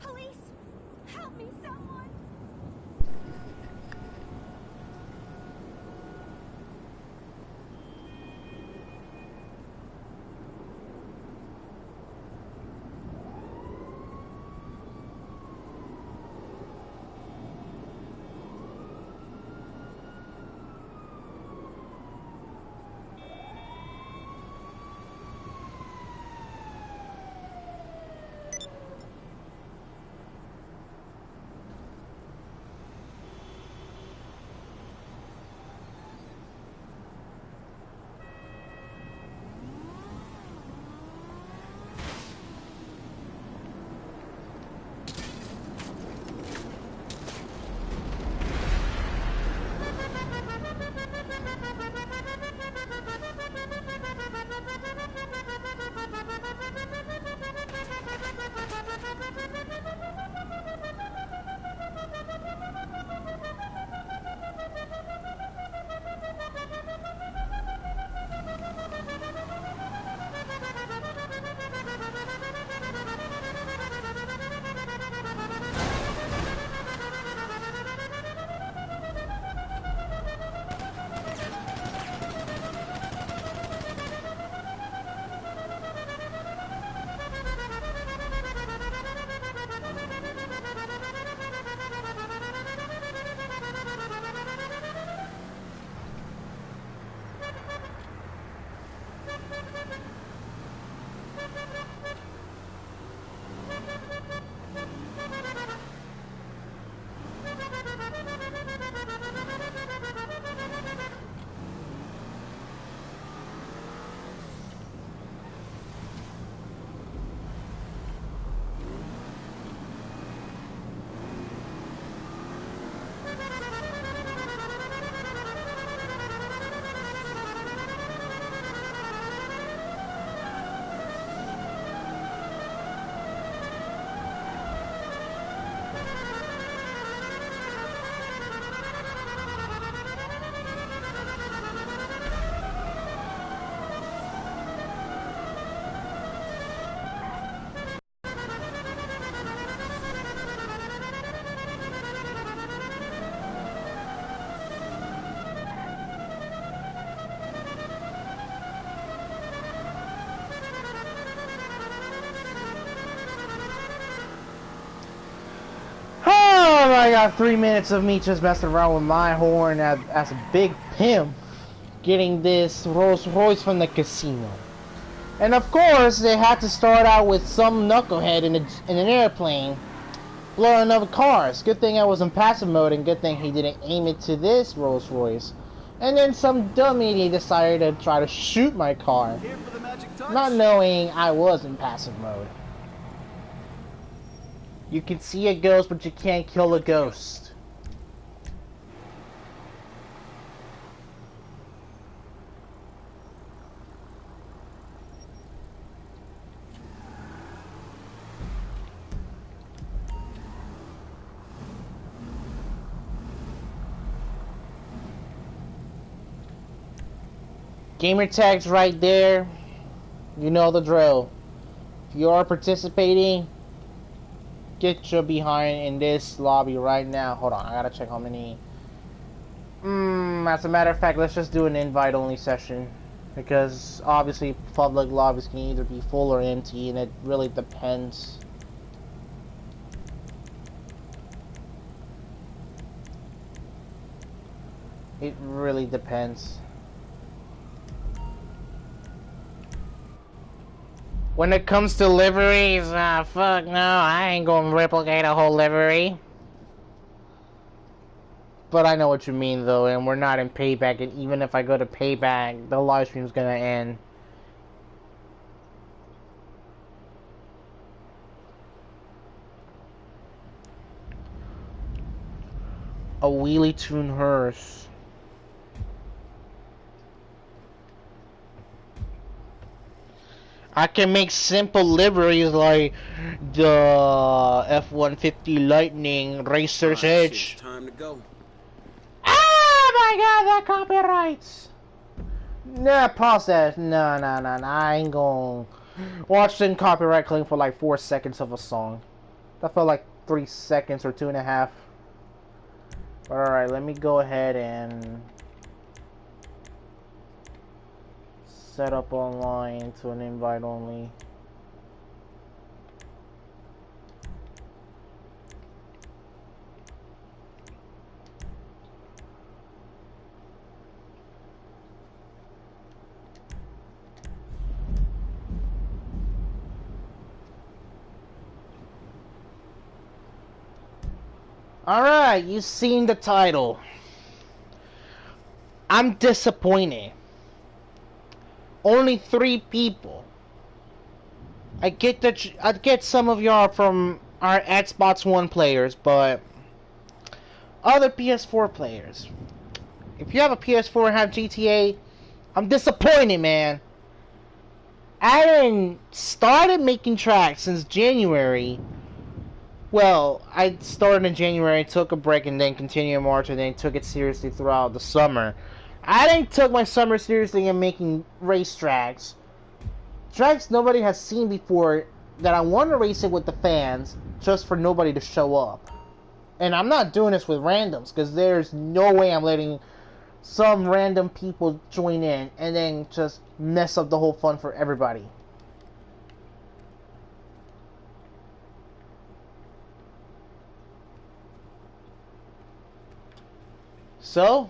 Police! Help me, someone! I got 3 minutes of me just messing around with my horn as a big pimp, getting this Rolls Royce from the casino. And of course, they had to start out with some knucklehead in an airplane, blowing up cars. Good thing I was in passive mode, and good thing he didn't aim it to this Rolls Royce. And then some dumb idiot decided to try to shoot my car, not knowing I was in passive mode. You can see a ghost, but you can't kill a ghost. Gamer tags right there. You know the drill. If you are participating, get your behind in this lobby right now. Hold on, I gotta check how many. As a matter of fact, let's just do an invite only session, because obviously public lobbies can either be full or empty, and it really depends. It really depends. When it comes to liveries, fuck no, I ain't gonna replicate a whole livery. But I know what you mean though, and we're not in payback, and even if I go to payback, the live stream's gonna end. A wheelie tune hearse. I can make simple liveries like the F-150 Lightning Racer's Edge. Time to go. Oh my god, that copyrights! Nah, pause that. No, I ain't gonna watch them copyright claim for like 4 seconds of a song. That felt like 3 seconds or 2.5. Alright, let me go ahead and set up online to an invite only. Alright, you've seen the title. I'm disappointed. Only 3 people. I get some of y'all from our Xbox One players, but other PS4 players. If you have a PS4 and have GTA, I'm disappointed, man. I hadn't started making tracks since January. Well, I started in January, took a break, and then continued in March, and then took it seriously throughout the summer. I didn't took my summer seriously in making race tracks. Tracks nobody has seen before that I want to race it with the fans, just for nobody to show up. And I'm not doing this with randoms, because there's no way I'm letting some random people join in and then just mess up the whole fun for everybody. So,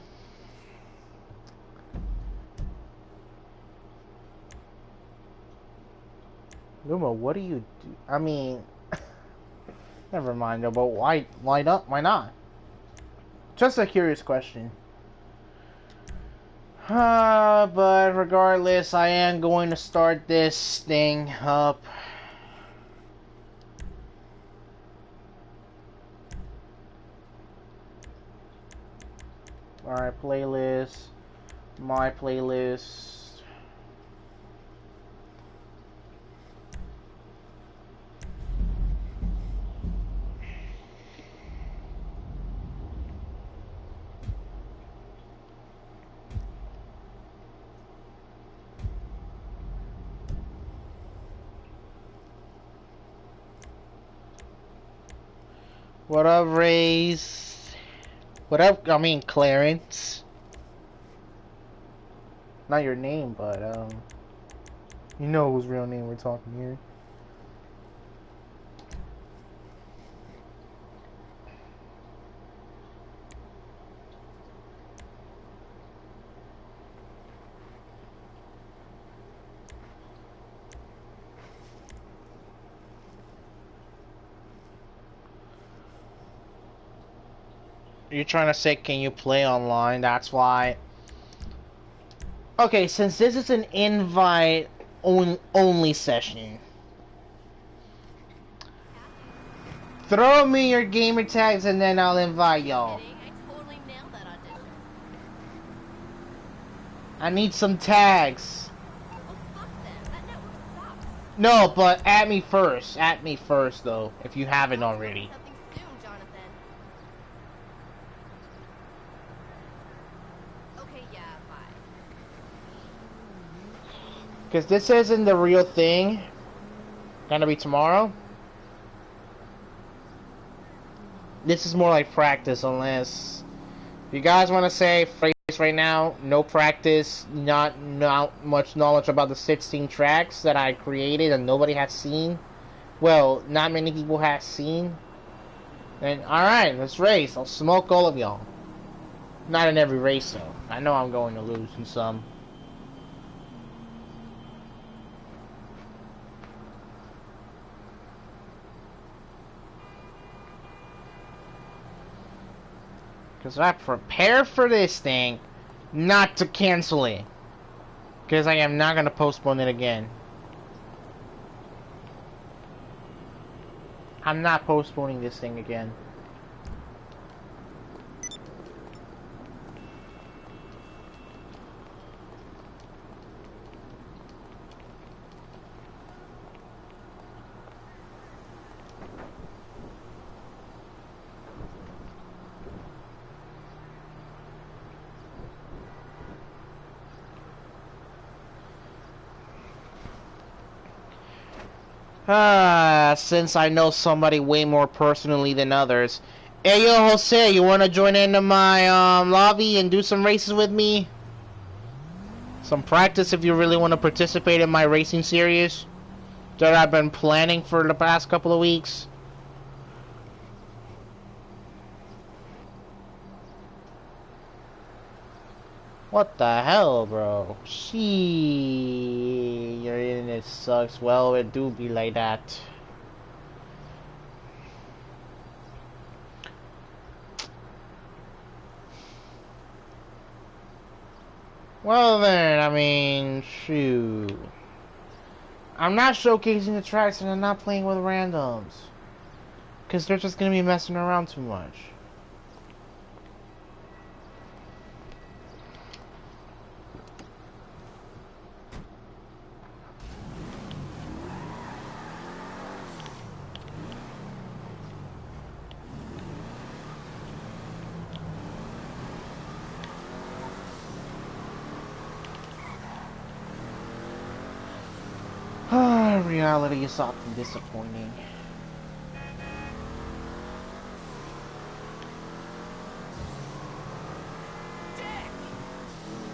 Luma, what do you do? I mean, never mind though, but why not? Why not? Just a curious question. But regardless, I am going to start this thing up. Alright, playlist. My playlist. What up, Raze? What up? I mean, Clarence. Not your name, but you know whose real name we're talking here. You're trying to say, can you play online? That's why. Okay, since this is an invite only session, throw me your gamer tags and then I'll invite y'all. I need some tags. No, but at me first. At me first, though, if you haven't already. Because this isn't the real thing. Gonna be tomorrow. This is more like practice, unless you guys want to say phrase right now. No practice, not much knowledge about the 16 tracks that I created and nobody has seen. Well, not many people have seen. Then alright, let's race. I'll smoke all of y'all. Not in every race though. I know I'm going to lose in some. Because I prepared for this thing not to cancel it. Because I am not going to postpone it again. I'm not postponing this thing again. Since I know somebody way more personally than others. Hey, yo, Jose, you wanna join into my, lobby and do some races with me? Some practice if you really want to participate in my racing series that I've been planning for the past couple of weeks. What the hell, bro? Shee, your internet sucks. Well, it do be like that. Well then, I mean, shoot. I'm not showcasing the tracks and I'm not playing with randoms. Because they're just going to be messing around too much. Reality is often disappointing.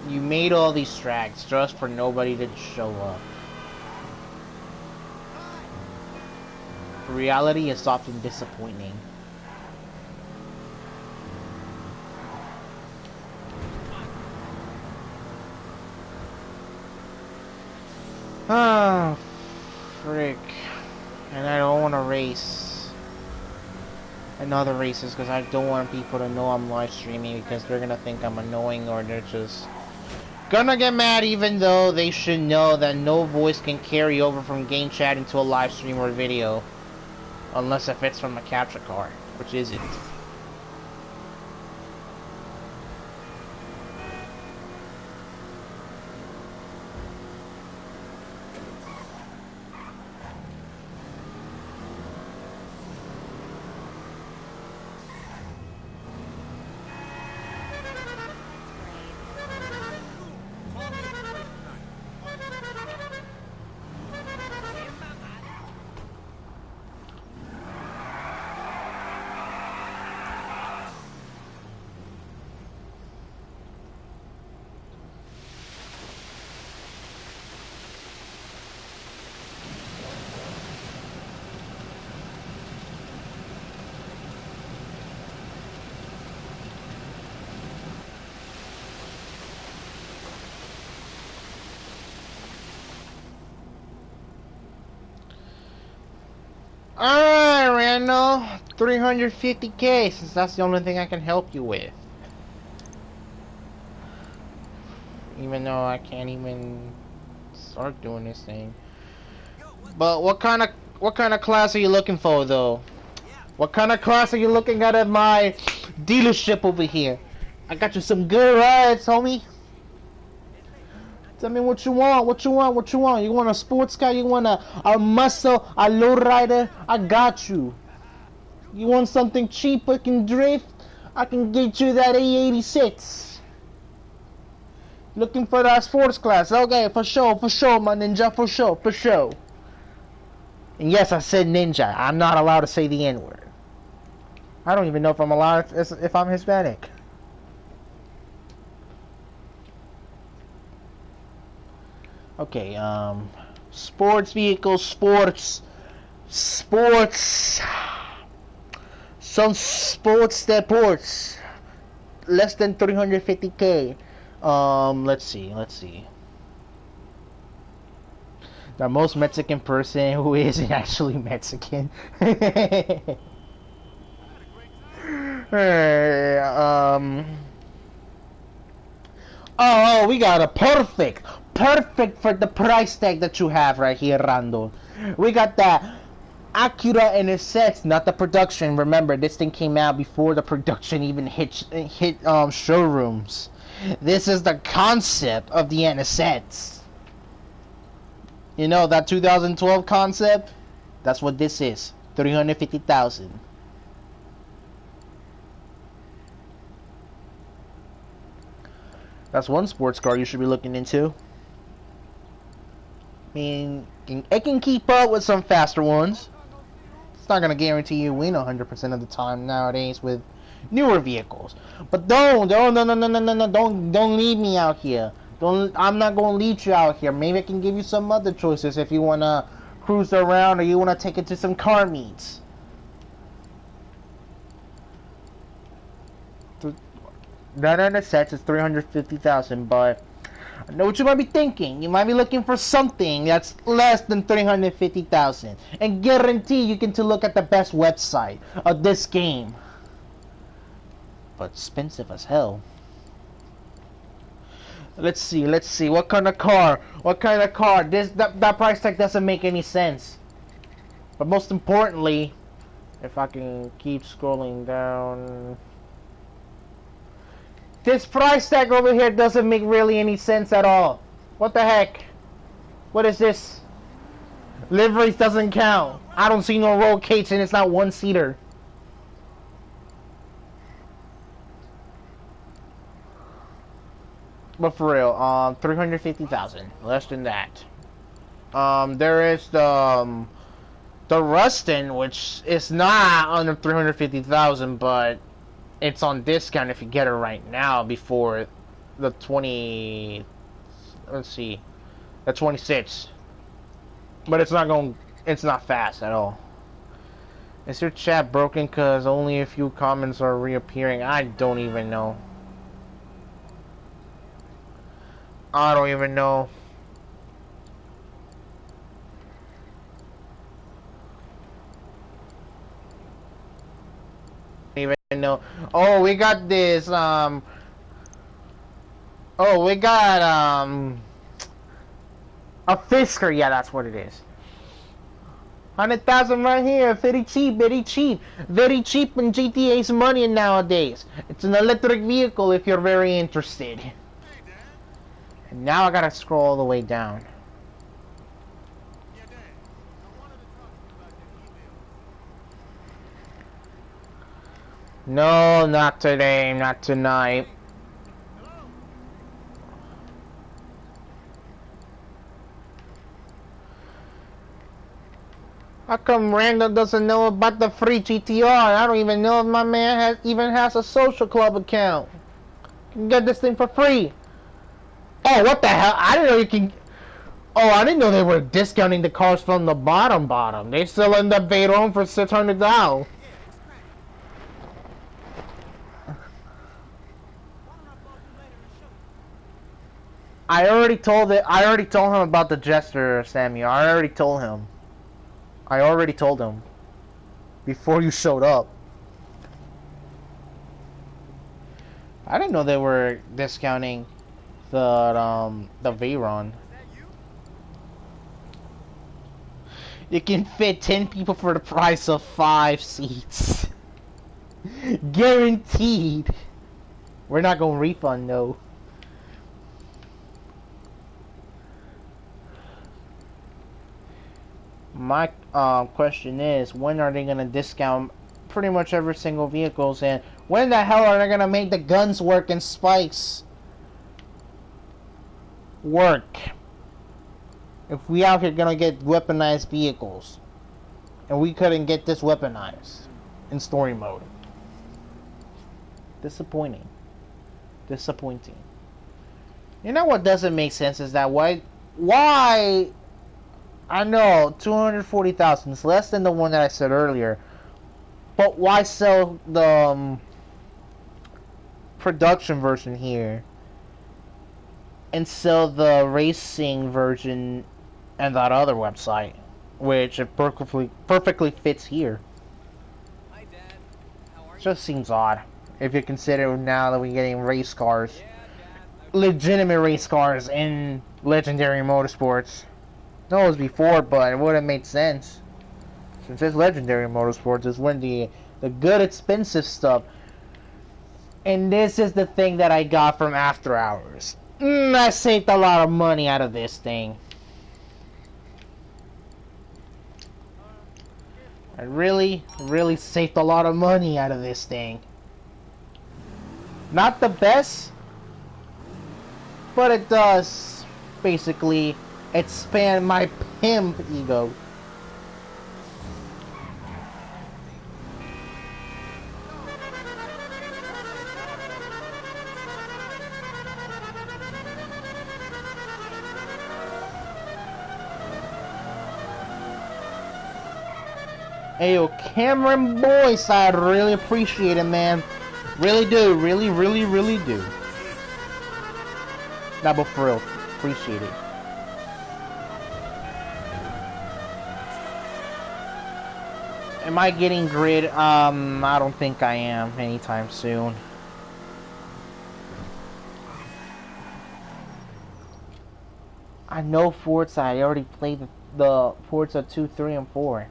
You made all these tracks just for nobody to show up. Reality is often disappointing. Ah, frick. And I don't want to race another races because I don't want people to know I'm live streaming because they're gonna think I'm annoying or they're just gonna get mad, even though they should know that no voice can carry over from game chat into a live stream or video unless if it's from a capture card, which isn't. Alright, Randall. 350k, since that's the only thing I can help you with. Even though I can't even start doing this thing. But what kind of class are you looking for, though? What kind of class are you looking at my dealership over here? I got you some good rides, homie. Tell me what you want, what you want, what you want. You want a sports car? You want a muscle, a lowrider? I got you. You want something cheap that can drift? I can get you that A86. Looking for that sports class? Okay, for sure, my ninja, for sure, for sure. And yes, I said ninja. I'm not allowed to say the N-word. I don't even know if I'm allowed if I'm Hispanic. Okay, sports vehicles, sports, some sports deports, less than 350k. Let's see. The most Mexican person who isn't actually Mexican. Oh, we got a perfect for the price tag that you have right here, Rando. We got that Acura NSX, not the production. Remember, this thing came out before the production even hit showrooms. This is the concept of the NSX. You know that 2012 concept? That's what this is. 350,000. That's one sports car you should be looking into. mean, it can keep up with some faster ones. It's not gonna guarantee you win 100% of the time nowadays with newer vehicles. But don't leave me out here. I'm not gonna lead you out here. Maybe I can give you some other choices if you wanna cruise around or you wanna take it to some car meets. None of the sets is 350,000, but I know what you might be thinking. You might be looking for something that's less than 350,000, and guarantee you can to look at the best website of this game. But expensive as hell. Let's see. What kind of car? That price tag doesn't make any sense. But most importantly, if I can keep scrolling down, this price tag over here doesn't make really any sense at all. What the heck? What is this? Liveries doesn't count. I don't see no roll cage and it's not one-seater. But for real, 350,000, less than that. There is the Rustin, which is not under 350,000, but it's on discount if you get it right now before the 20. Let's see, the 26. But it's not fast at all. Is your chat broken? Cause only a few comments are reappearing. I don't even know. I don't even know. Even know. Oh, we got this. Oh, we got a Fisker. Yeah, that's what it is. 100,000 right here. Very cheap, very cheap, very cheap in GTA's money nowadays. It's an electric vehicle if you're very interested. And now I gotta scroll all the way down. No, not today, not tonight. How come Randall doesn't know about the free GTR? I don't even know if my man even has a social club account. You can get this thing for free. Oh, what the hell? I didn't know you can... Oh, I didn't know they were discounting the cars from the bottom. They still end up Veyron for $600. I already told him about the Jester, Samuel. I already told him. Before you showed up. I didn't know they were discounting the Veyron. You can fit 10 people for the price of 5 seats. Guaranteed. We're not gonna refund though. My question is, when are they gonna discount pretty much every single vehicles, and when the hell are they gonna make the guns work and spikes work? If we out here gonna get weaponized vehicles, and we couldn't get this weaponized in story mode. Disappointing. You know what doesn't make sense is that why I know 240,000 is less than the one that I said earlier, but why sell the production version here and sell the racing version and that other website, which it perfectly fits here? Hi, Dad. How are you? Just seems odd if you consider now that we're getting race cars, Yeah, Dad. legitimate race cars in Legendary Motorsports. No, it was before, but it would have made sense. Since it's Legendary Motorsports, is when the good expensive stuff. And this is the thing that I got from After Hours. I saved a lot of money out of this thing. I really saved a lot of money out of this thing. Not the best, but it does basically expand my pimp ego. Hey, yo, Cameron Boyce, I really appreciate it, man. Really do, really do. Nah, but for real, appreciate it. Am I getting grid? I don't think I am anytime soon. I know Forza, I already played the Forza 2, 3, and 4.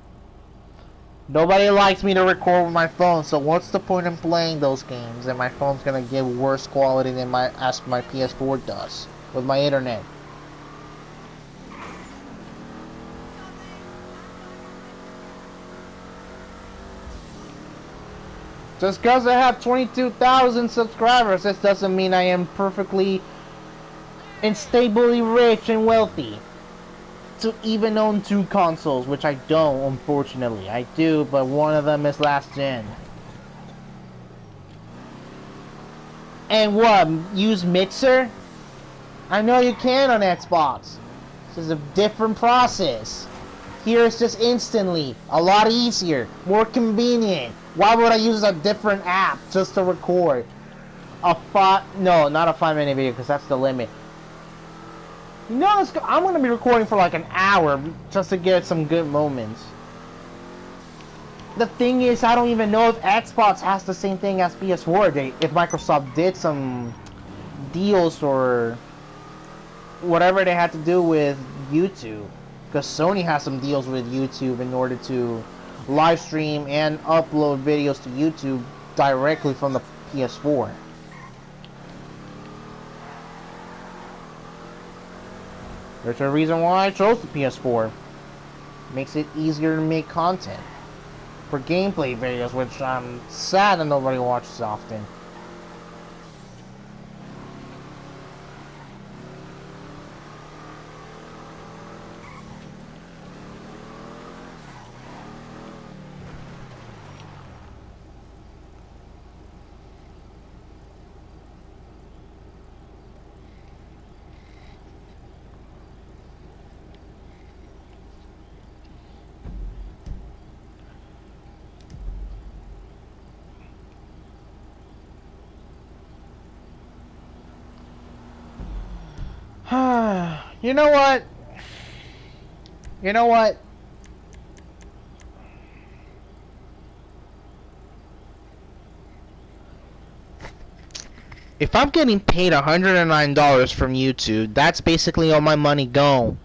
Nobody likes me to record with my phone, so what's the point in playing those games? And my phone's gonna give worse quality than my PS4 does with my internet. Just because I have 22,000 subscribers, this doesn't mean I am perfectly and stably rich and wealthy to even own 2 consoles, which I don't, unfortunately. I do, but one of them is last gen. And what? Use Mixer? I know you can on Xbox. This is a different process. Here it's just instantly, a lot easier, more convenient. Why would I use a different app just to record no, not a 5-minute video, because that's the limit. You know, I'm going to be recording for like an hour just to get some good moments. The thing is, I don't even know if Xbox has the same thing as PS4. If Microsoft did some deals or whatever they had to do with YouTube. Because Sony has some deals with YouTube in order to live stream and upload videos to YouTube directly from the PS4. There's a reason why I chose the PS4. Makes it easier to make content for gameplay videos, which I'm sad that nobody watches often. You know what? You know what? If I'm getting paid $109 from YouTube, that's basically all my money gone.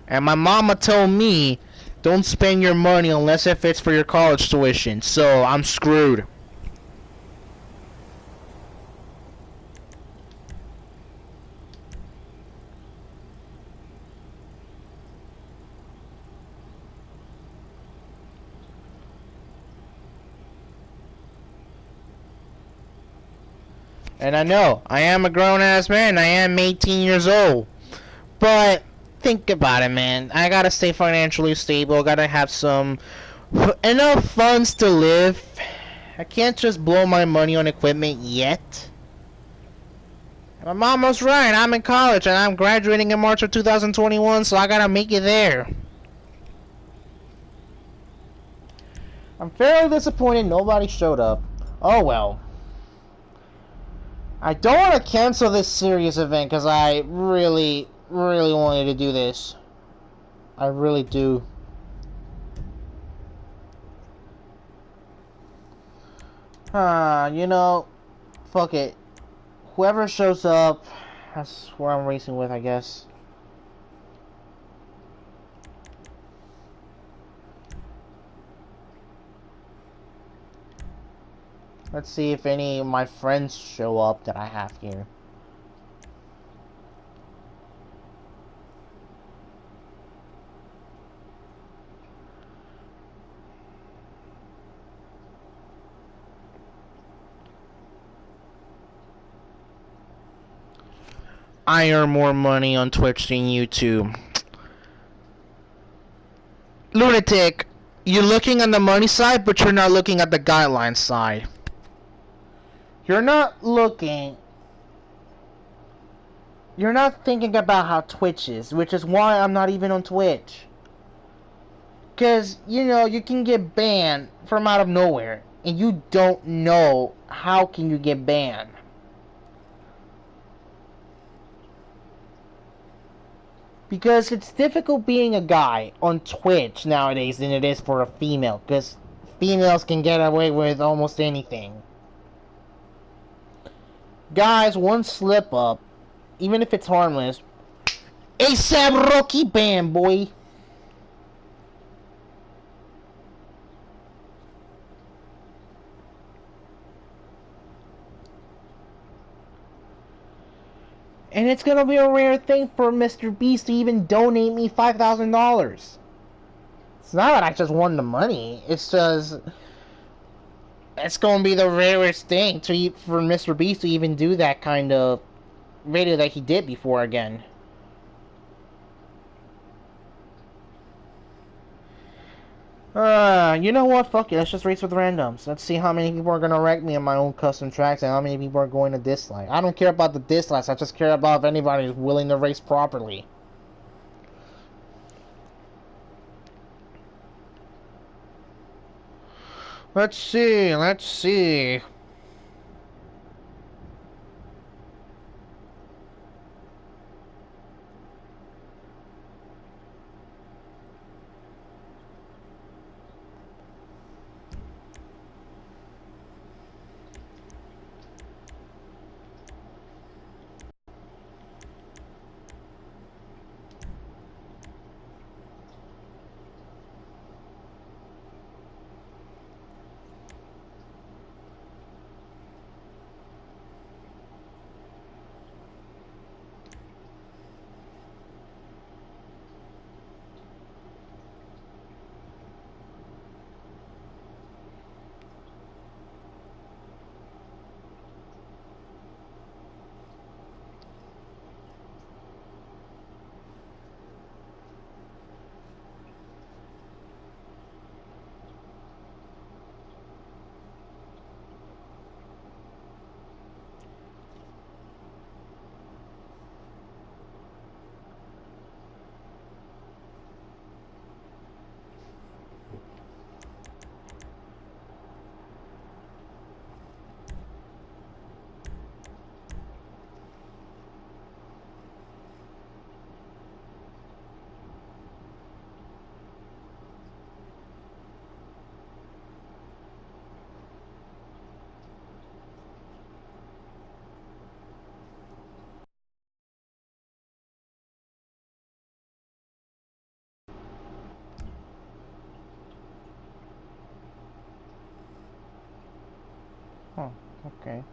And my mama told me, don't spend your money unless if it's for your college tuition. So I'm screwed. And I know, I am a grown-ass man, I am 18 years old. But, think about it, man. I gotta stay financially stable, gotta have enough funds to live. I can't just blow my money on equipment yet. My mom was right, I'm in college, and I'm graduating in March of 2021, so I gotta make it there. I'm fairly disappointed nobody showed up. Oh well. I don't want to cancel this serious event because I really wanted to do this. I really do. You know, fuck it. Whoever shows up, that's where I'm racing with, I guess. Let's see if any of my friends show up that I have here. I earn more money on Twitch than YouTube. Lunatic, you're looking on the money side, but you're not looking at the guidelines side. You're not looking... You're not thinking about how Twitch is, which is why I'm not even on Twitch. Because, you know, you can get banned from out of nowhere, and you don't know how can you get banned. Because it's difficult being a guy on Twitch nowadays than it is for a female, because females can get away with almost anything. Guys, one slip up, even if it's harmless, ASAP Rocky ban, boy. And it's gonna be a rare thing for Mr. Beast to even donate me $5,000. It's not that I just won the money. It's just... It's gonna be the rarest thing for Mr. Beast to even do that kind of video that he did before again. You know what? Fuck it. Let's just race with randoms. Let's see how many people are gonna wreck me in my own custom tracks and how many people are going to dislike. I don't care about the dislikes. I just care about if anybody is willing to race properly. Let's see. Let's see. Oh, okay.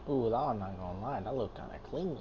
Ooh, that I'm not gonna lie, that looked kinda clean.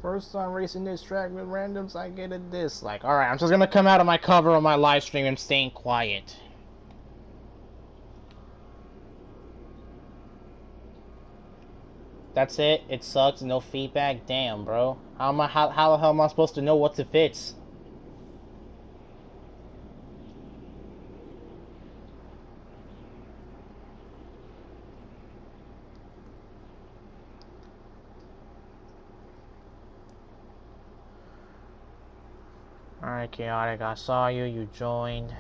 First time racing this track with randoms, I get a dislike. Alright, I'm just gonna come out of my cover on my live stream and staying quiet. That's it? It sucks, no feedback? Damn, bro. How the hell am I supposed to know what to fix? Alright, Chaotic, I saw you, you joined.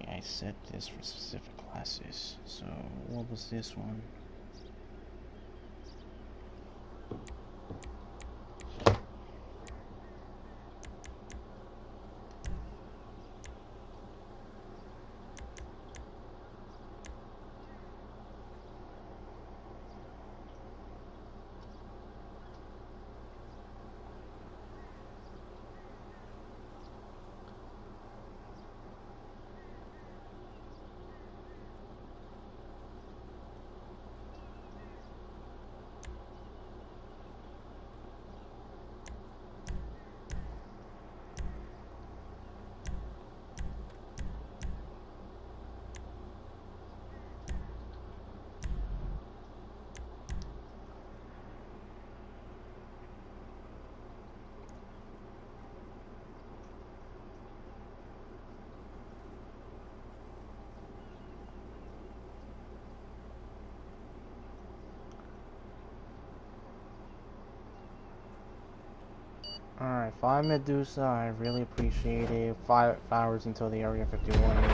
I set this for specific classes. So, what was this one? Alright, 5 Medusa, I really appreciate it. 5 hours until the Area 51 raid.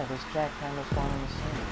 This track kind of fun in the same.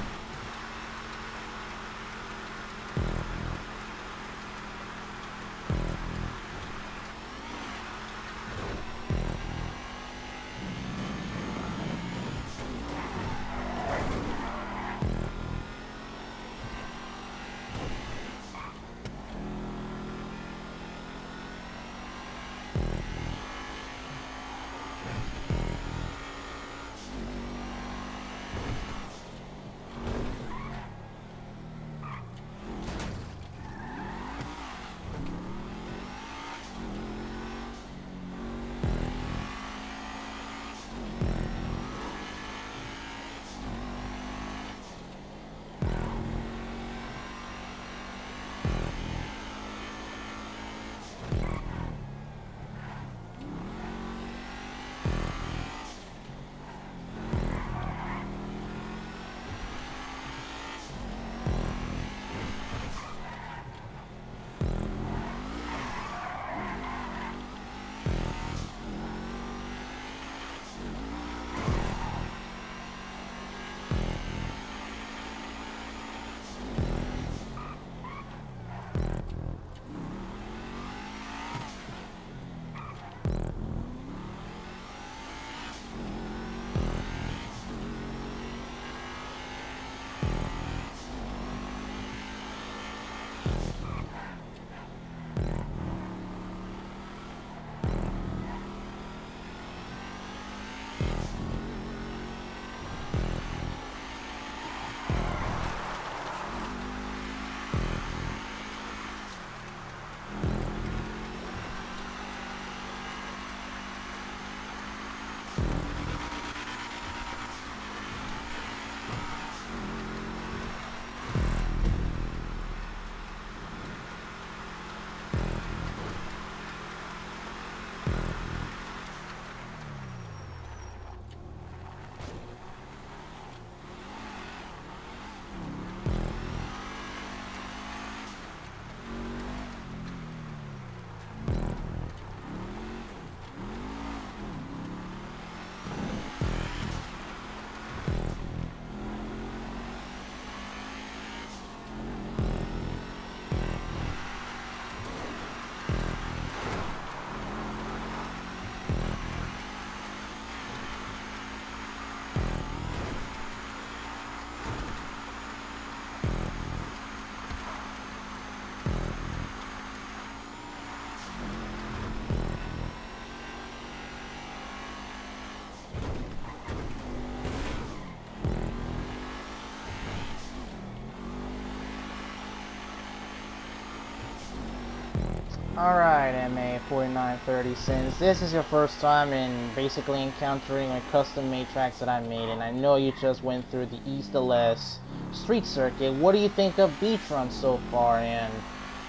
Alright, MA4930, since this is your first time in basically encountering my custom-made tracks that I made, and I know you just went through the East LS street circuit, what do you think of beach run so far? And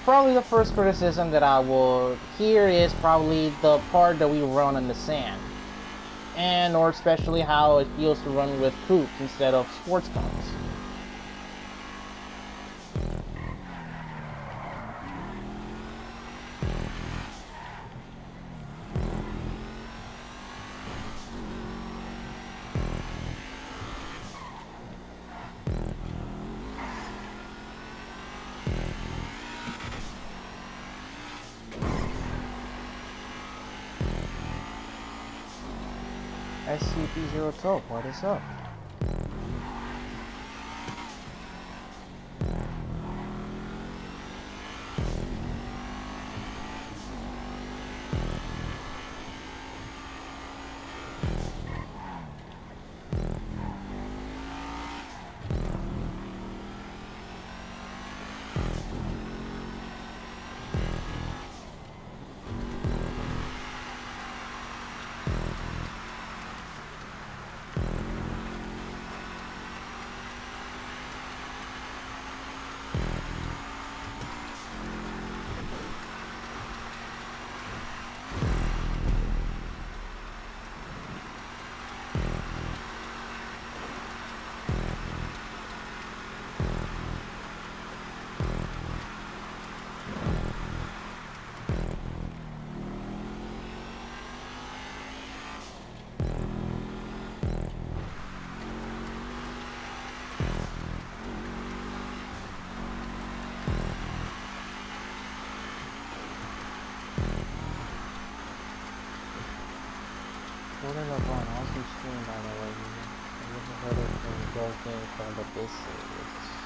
probably the first criticism that I will hear is probably the part that we run on the sand. And or especially how it feels to run with coupes instead of sports cars. SCP-012, what is up? Pulling up on awesome stream, by the way. I never heard of a gold game called Abyss series.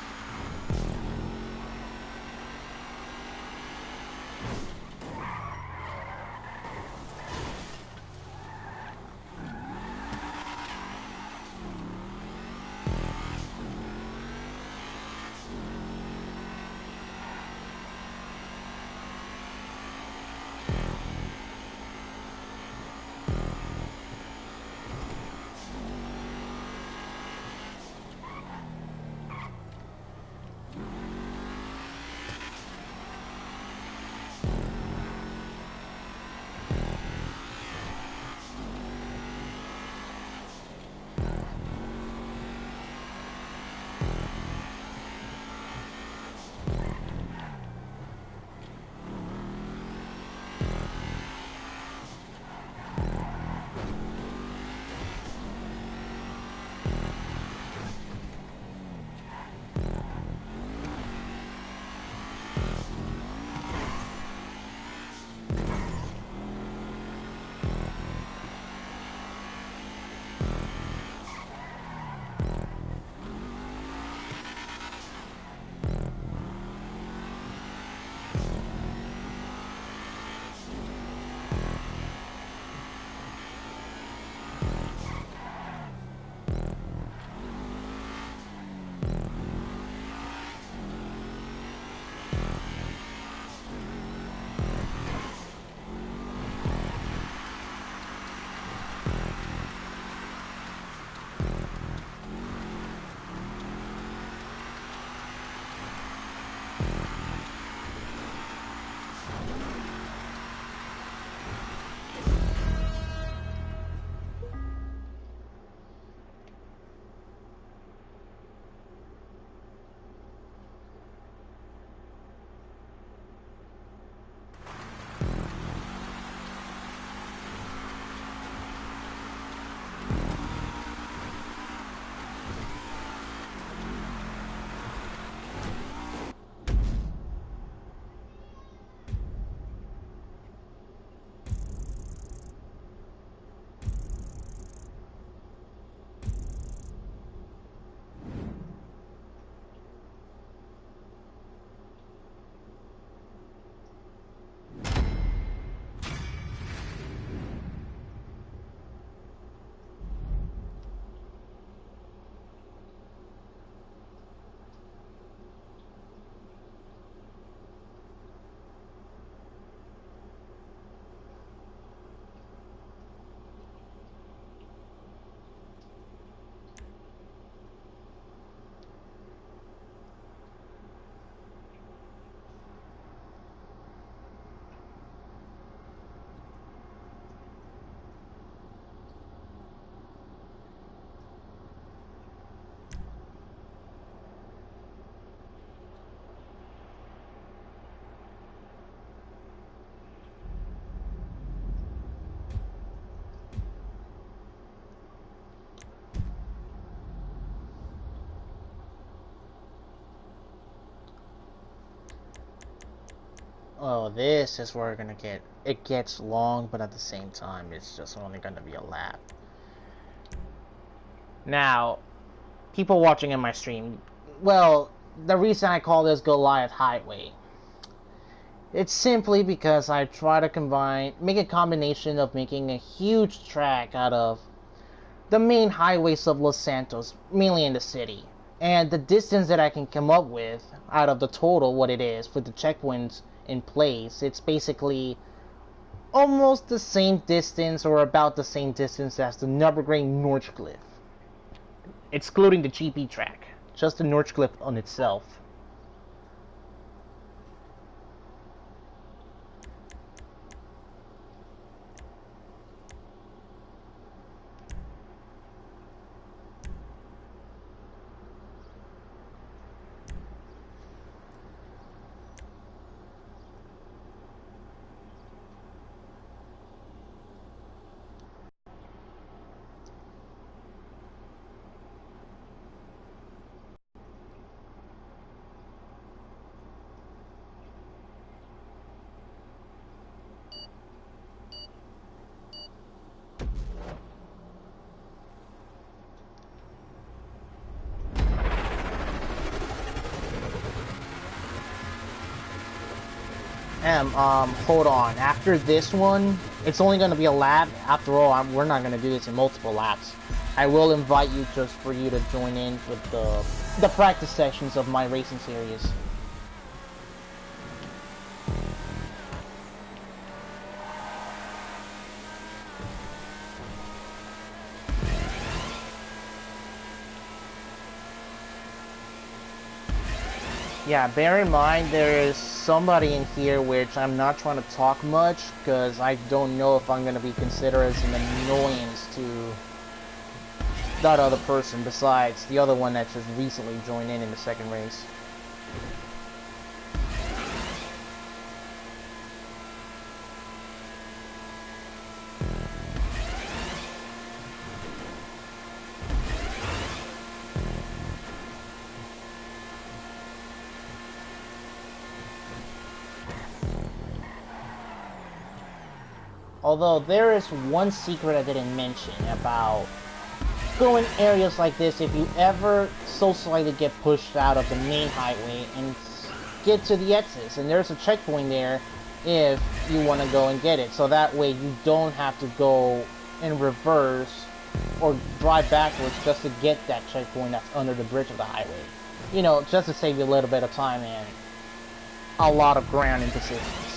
Oh, this is where we're gonna get. It gets long, but at the same time, it's just only gonna be a lap. Now, people watching in my stream, well, the reason I call this Goliath Highway, it's simply because I try to make a combination of making a huge track out of the main highways of Los Santos, mainly in the city, and the distance that I can come up with out of the total, what it is, with the checkpoints in place, it's basically almost the same distance or about the same distance as the Nürburgring Nordschleife, excluding the GP track, just the Nordschleife on itself. Hold on. After this one, it's only going to be a lap. After all, we're not going to do this in multiple laps. I will invite you just for you to join in with the practice sessions of my racing series. Yeah, bear in mind there is somebody in here which I'm not trying to talk much because I don't know if I'm going to be considered as an annoyance to that other person besides the other one that just recently joined in the second race. Although there is one secret I didn't mention about going areas like this. If you ever so slightly get pushed out of the main highway and get to the exits, and there's a checkpoint there if you want to go and get it, so that way you don't have to go in reverse or drive backwards just to get that checkpoint that's under the bridge of the highway. You know, just to save you a little bit of time and a lot of ground and positions.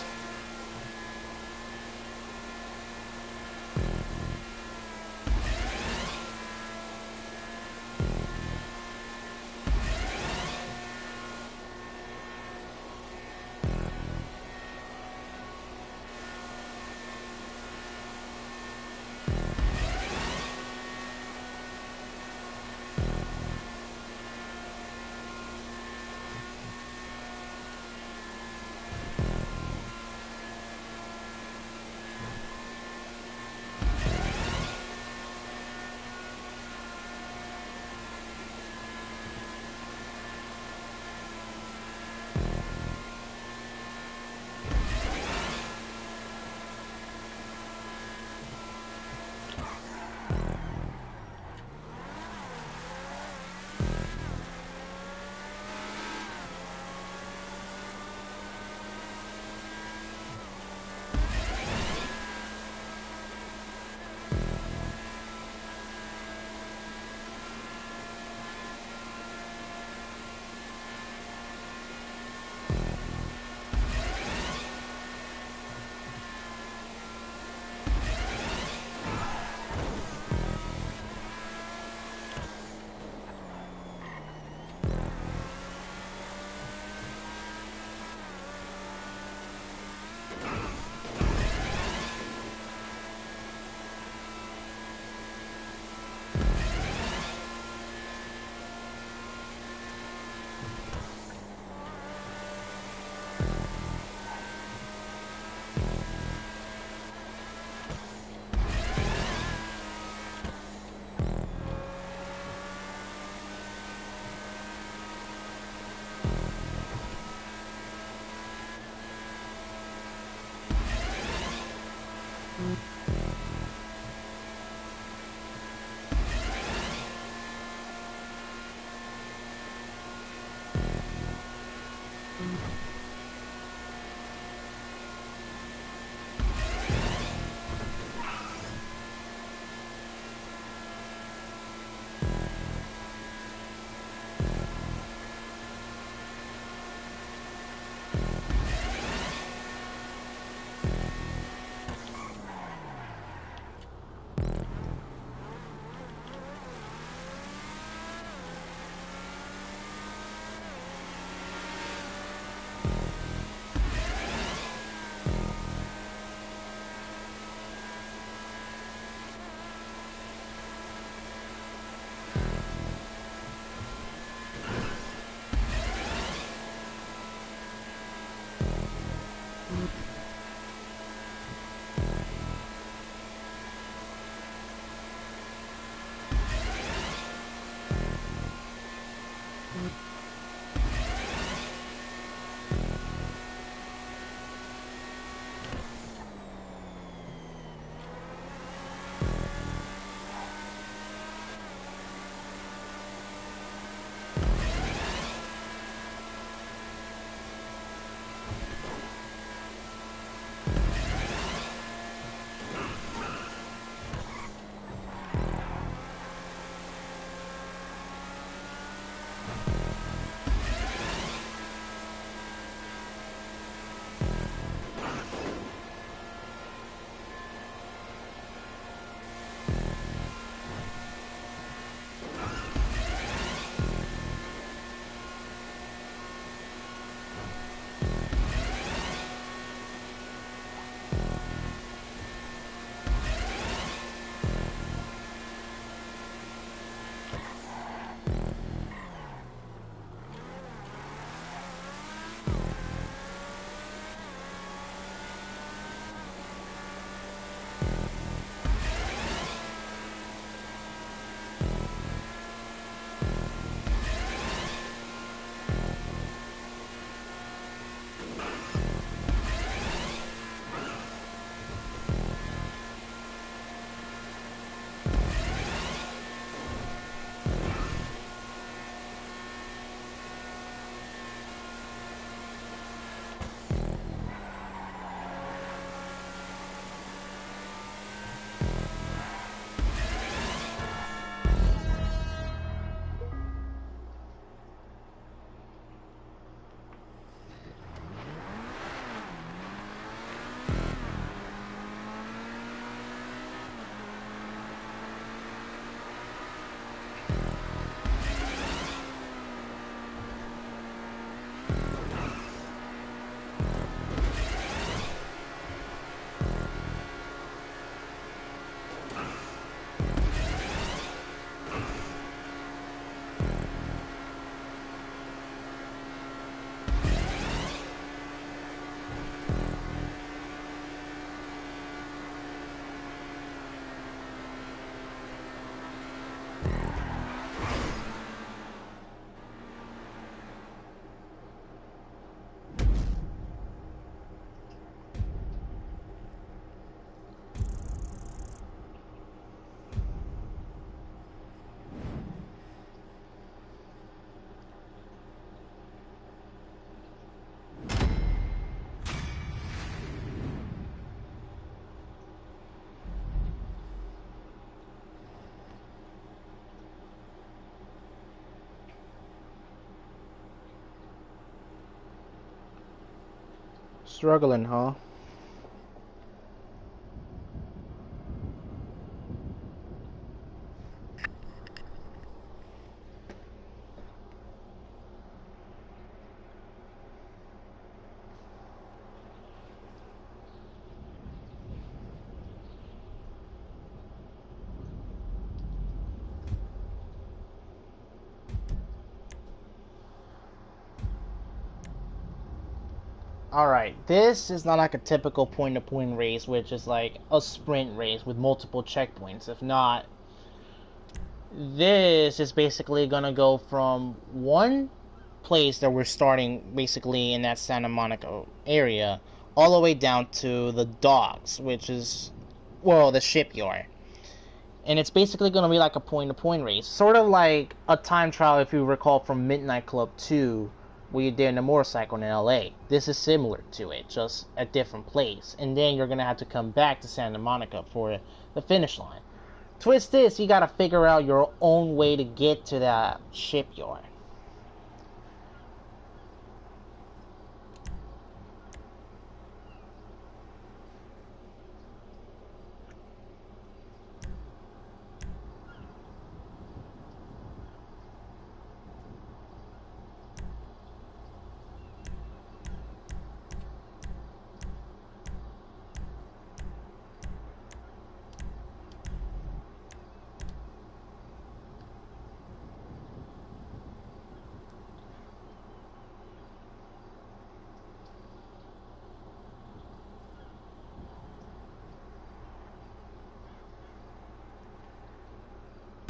Struggling, huh? Alright, this is not like a typical point-to-point race, which is like a sprint race with multiple checkpoints. If not, this is basically gonna go from one place that we're starting basically in that Santa Monica area all the way down to the docks, which is, well, the shipyard. And it's basically going to be like a point-to-point race, sort of like a time trial, if you recall, from Midnight Club 2, where you did in a motorcycle in LA. This is similar to it, just a different place. And then you're going to have to come back to Santa Monica for the finish line. Twist this, you got to figure out your own way to get to that shipyard.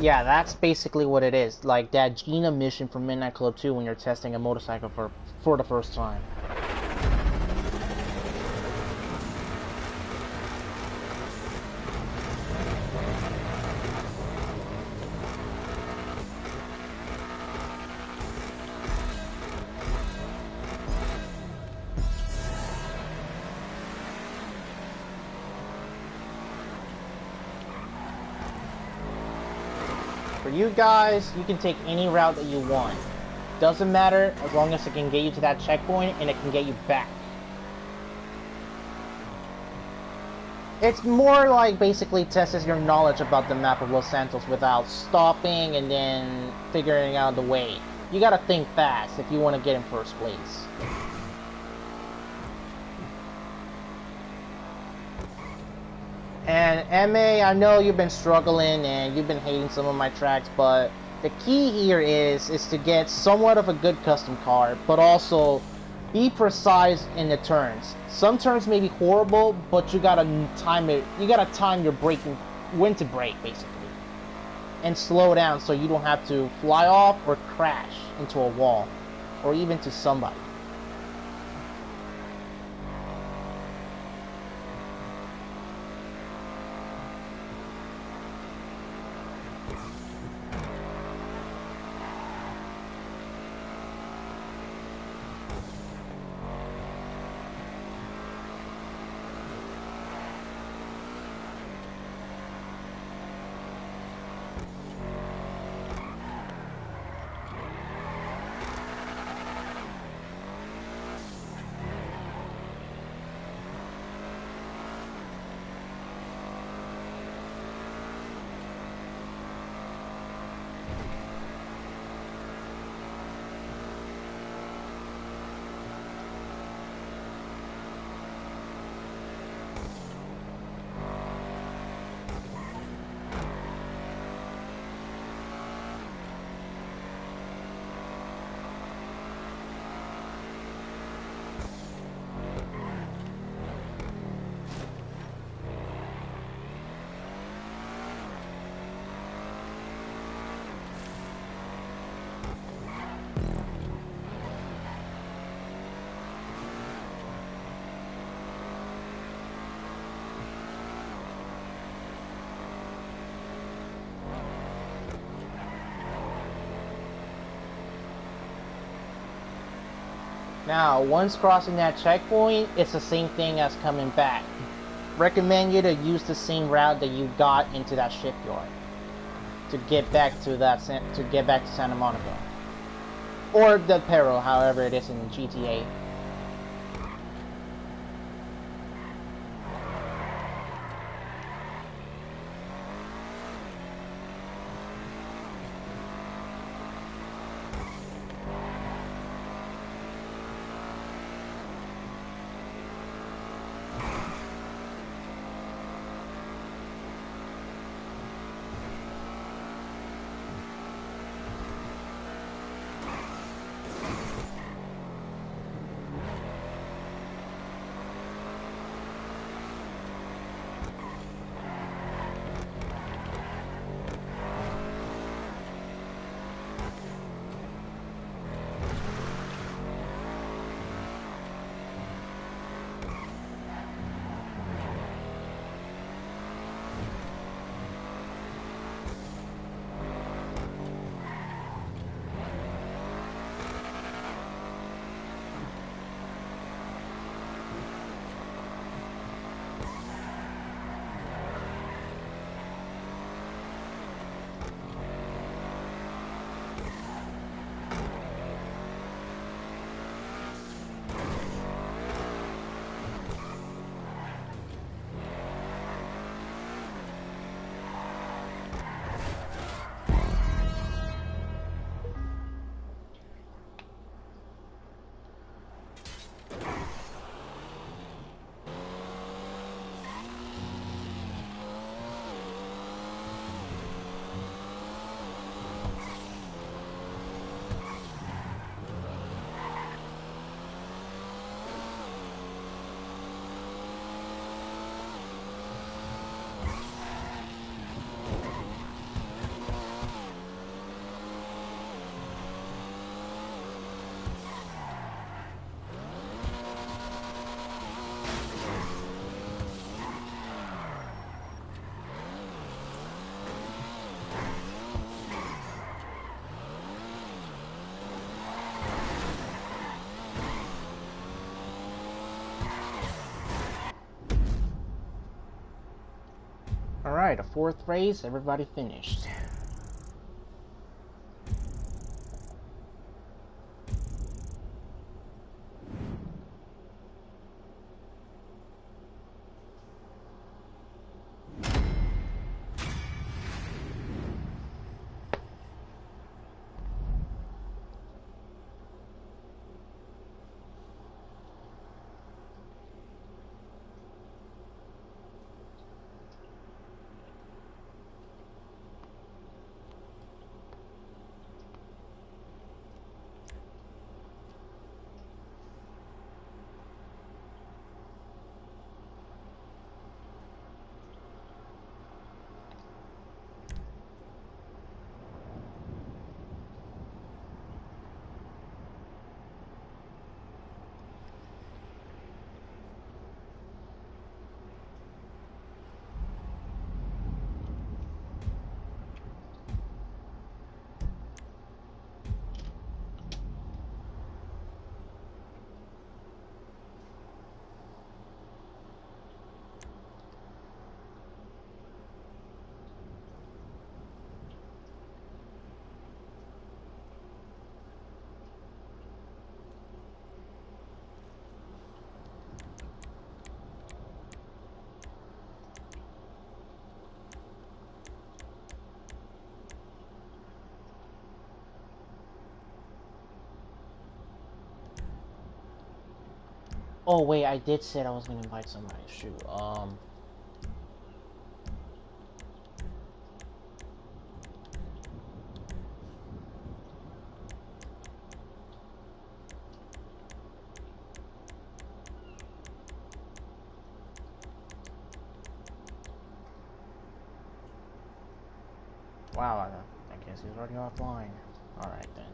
Yeah, that's basically what it is. Like that Gina mission from Midnight Club 2 when you're testing a motorcycle for the first time. For you guys, you can take any route that you want. Doesn't matter as long as it can get you to that checkpoint and it can get you back. It's more like basically tests your knowledge about the map of Los Santos without stopping and then figuring out the way. You gotta think fast if you want to get in first place. And MA, I know you've been struggling and you've been hating some of my tracks, but the key here is to get somewhat of a good custom car, but also be precise in the turns. Some turns may be horrible, but you gotta time it. You gotta time your braking, when to brake, basically, and slow down so you don't have to fly off or crash into a wall, or even to somebody. Now, once crossing that checkpoint, it's the same thing as coming back. Recommend you to use the same route that you got into that shipyard to get back to Santa Monica, or the Peril, however it is in GTA. Alright, the fourth race, everybody finished. Oh wait, I did say I was gonna invite somebody. Shoot. Wow, I guess he's already offline. Alright then.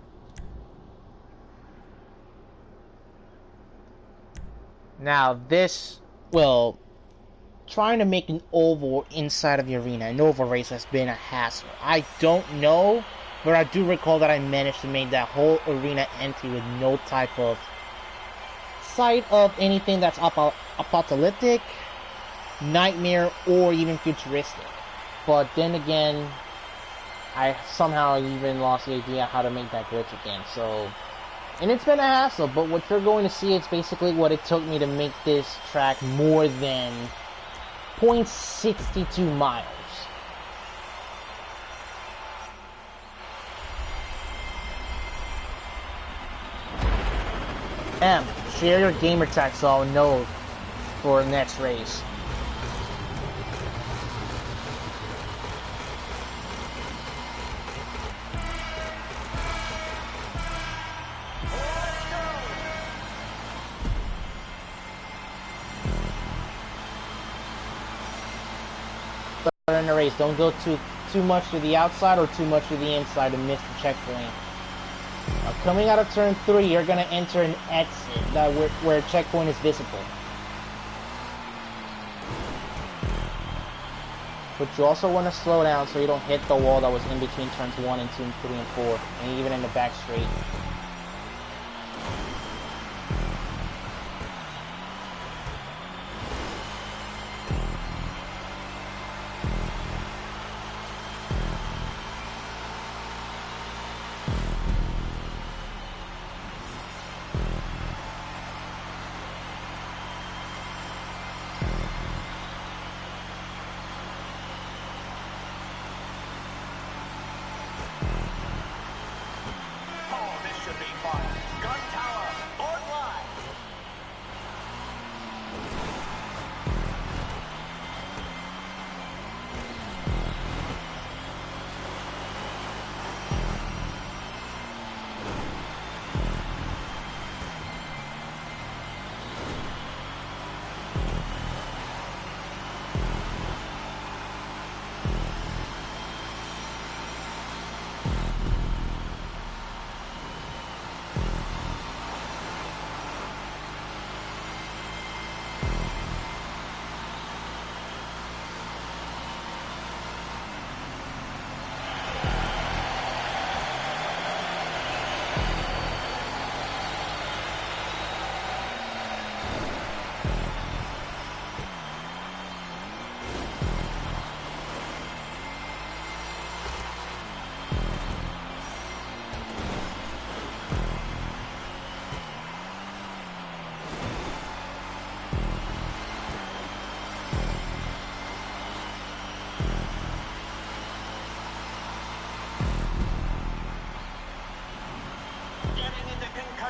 Now this, well, trying to make an oval inside of the arena, an oval race has been a hassle. I don't know, but I do recall that I managed to make that whole arena empty with no type of sight of anything that's apocalyptic, nightmare, or even futuristic. But then again, I somehow even lost the idea how to make that glitch again, so... And it's been a hassle, but what you're going to see is basically what it took me to make this track more than 0.62 miles. Share your gamer tag so I'll know for next race. In the race, don't go too much to the outside or too much to the inside to miss the checkpoint. Now, coming out of turn 3, you're gonna enter an exit that where a checkpoint is visible. But you also want to slow down so you don't hit the wall that was in between turns 1 and 2 and 3 and 4, and even in the back straight.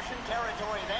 Russian territory there.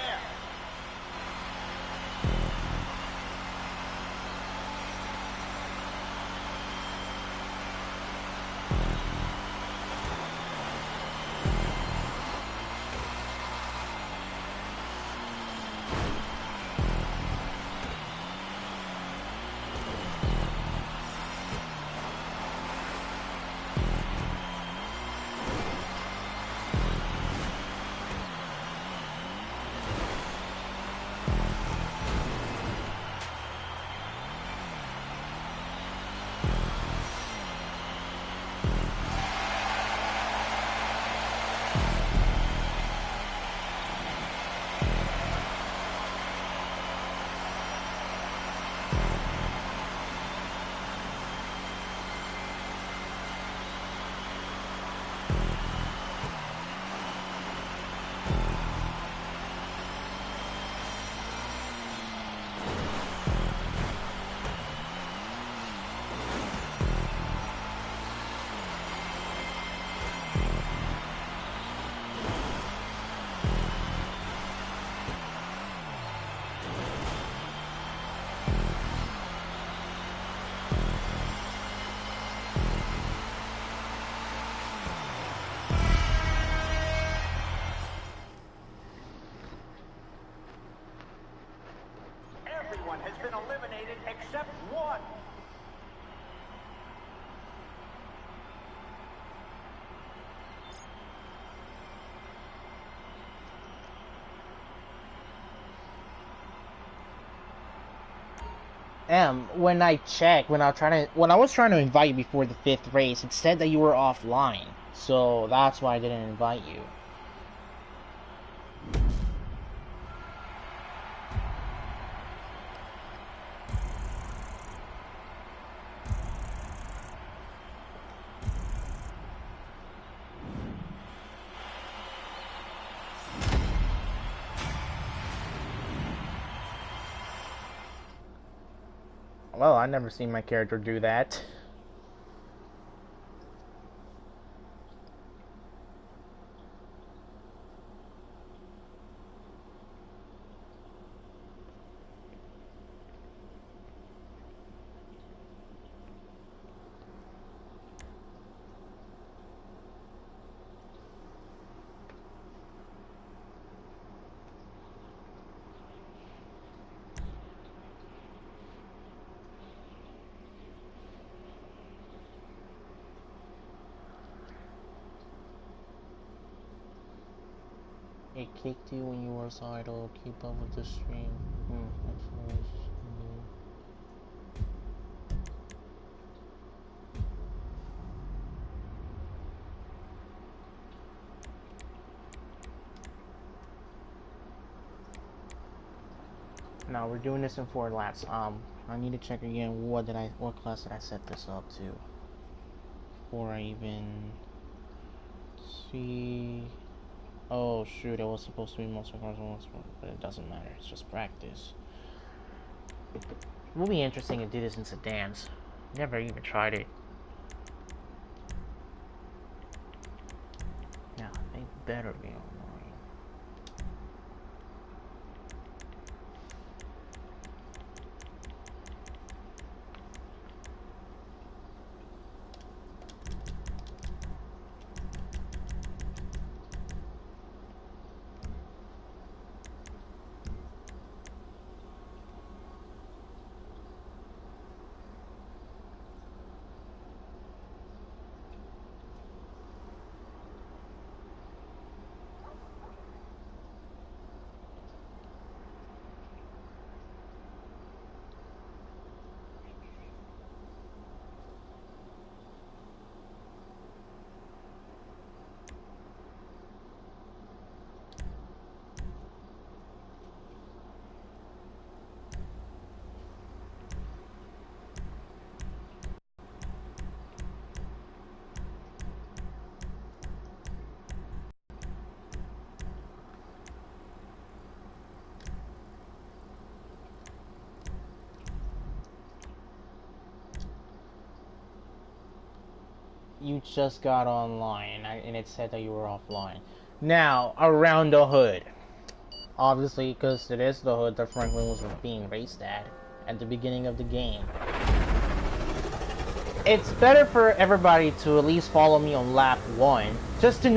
Everyone has been eliminated except one. When I checked, when I was trying to invite you before the 5th race, it said that you were offline. So that's why I didn't invite you. Well, I never seen my character do that. It kicked you when you were idle. Keep up with the stream. Now we're doing this in 4 laps. I need to check again what class did I set this up to before I even see. Oh shoot, it was supposed to be muscle cars and muscle cars, but it doesn't matter, it's just practice. It will be interesting to do this in sedans. Never even tried it. Yeah, they better be online. You just got online and it said that you were offline. Now, around the hood. Obviously, because it is the hood that Franklin was being raced at the beginning of the game. It's better for everybody to at least follow me on lap 1, just to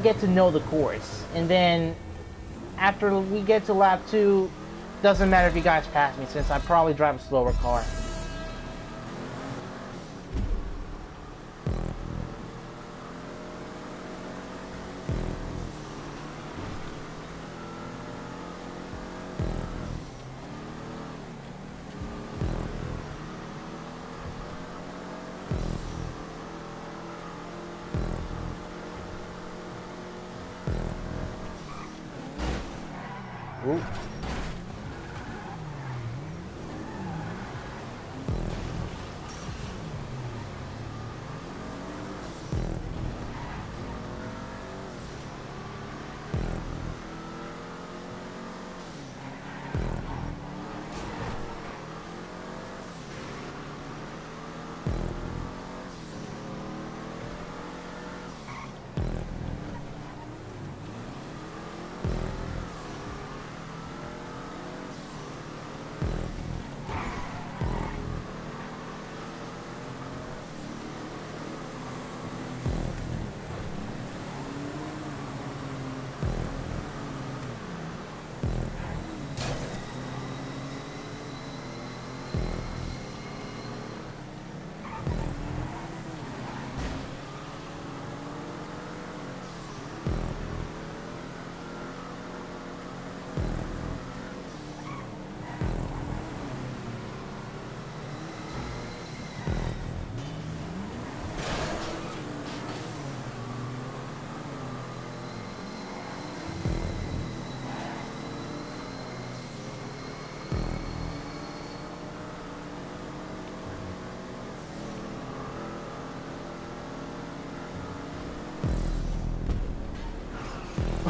get to know the course. And then, after we get to lap 2, doesn't matter if you guys pass me, since I probably drive a slower car. Ooh.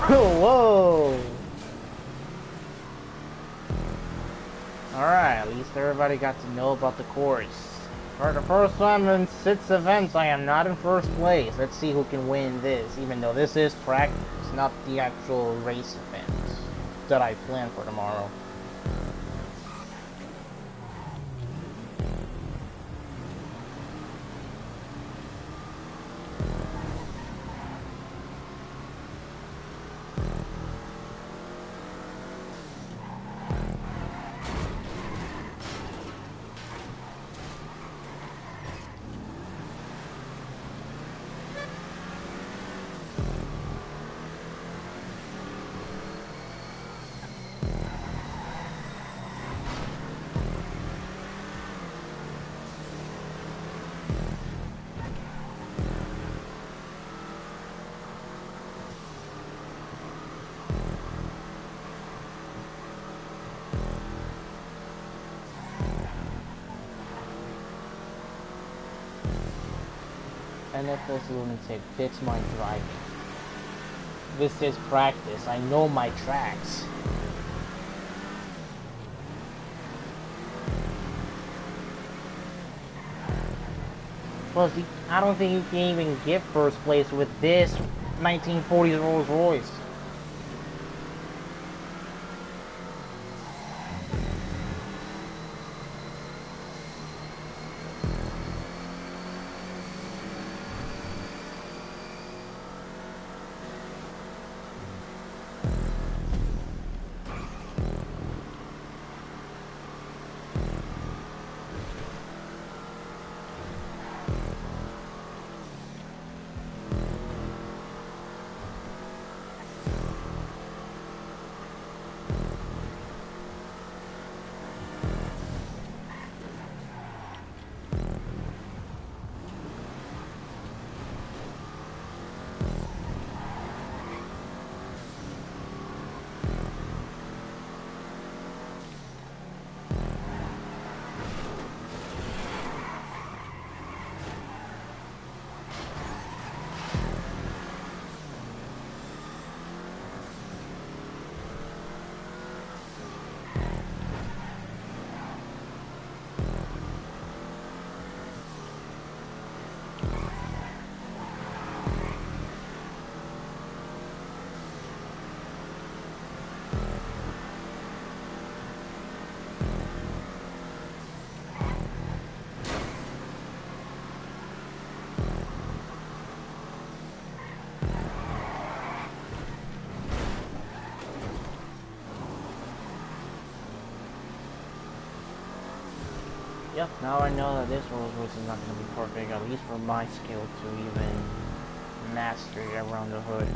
Whoa! Alright, at least everybody got to know about the course. For the first time in 6 events, I am not in first place. Let's see who can win this, even though this is practice, not the actual race event that I plan for tomorrow. NFS lunatic fits my driving. This is practice. I know my tracks. Plus, I don't think you can even get first place with this 1940s Rolls Royce. Yep, now I know that this Rolls Royce is not going to be perfect, at least for my skill to even master it around the hood.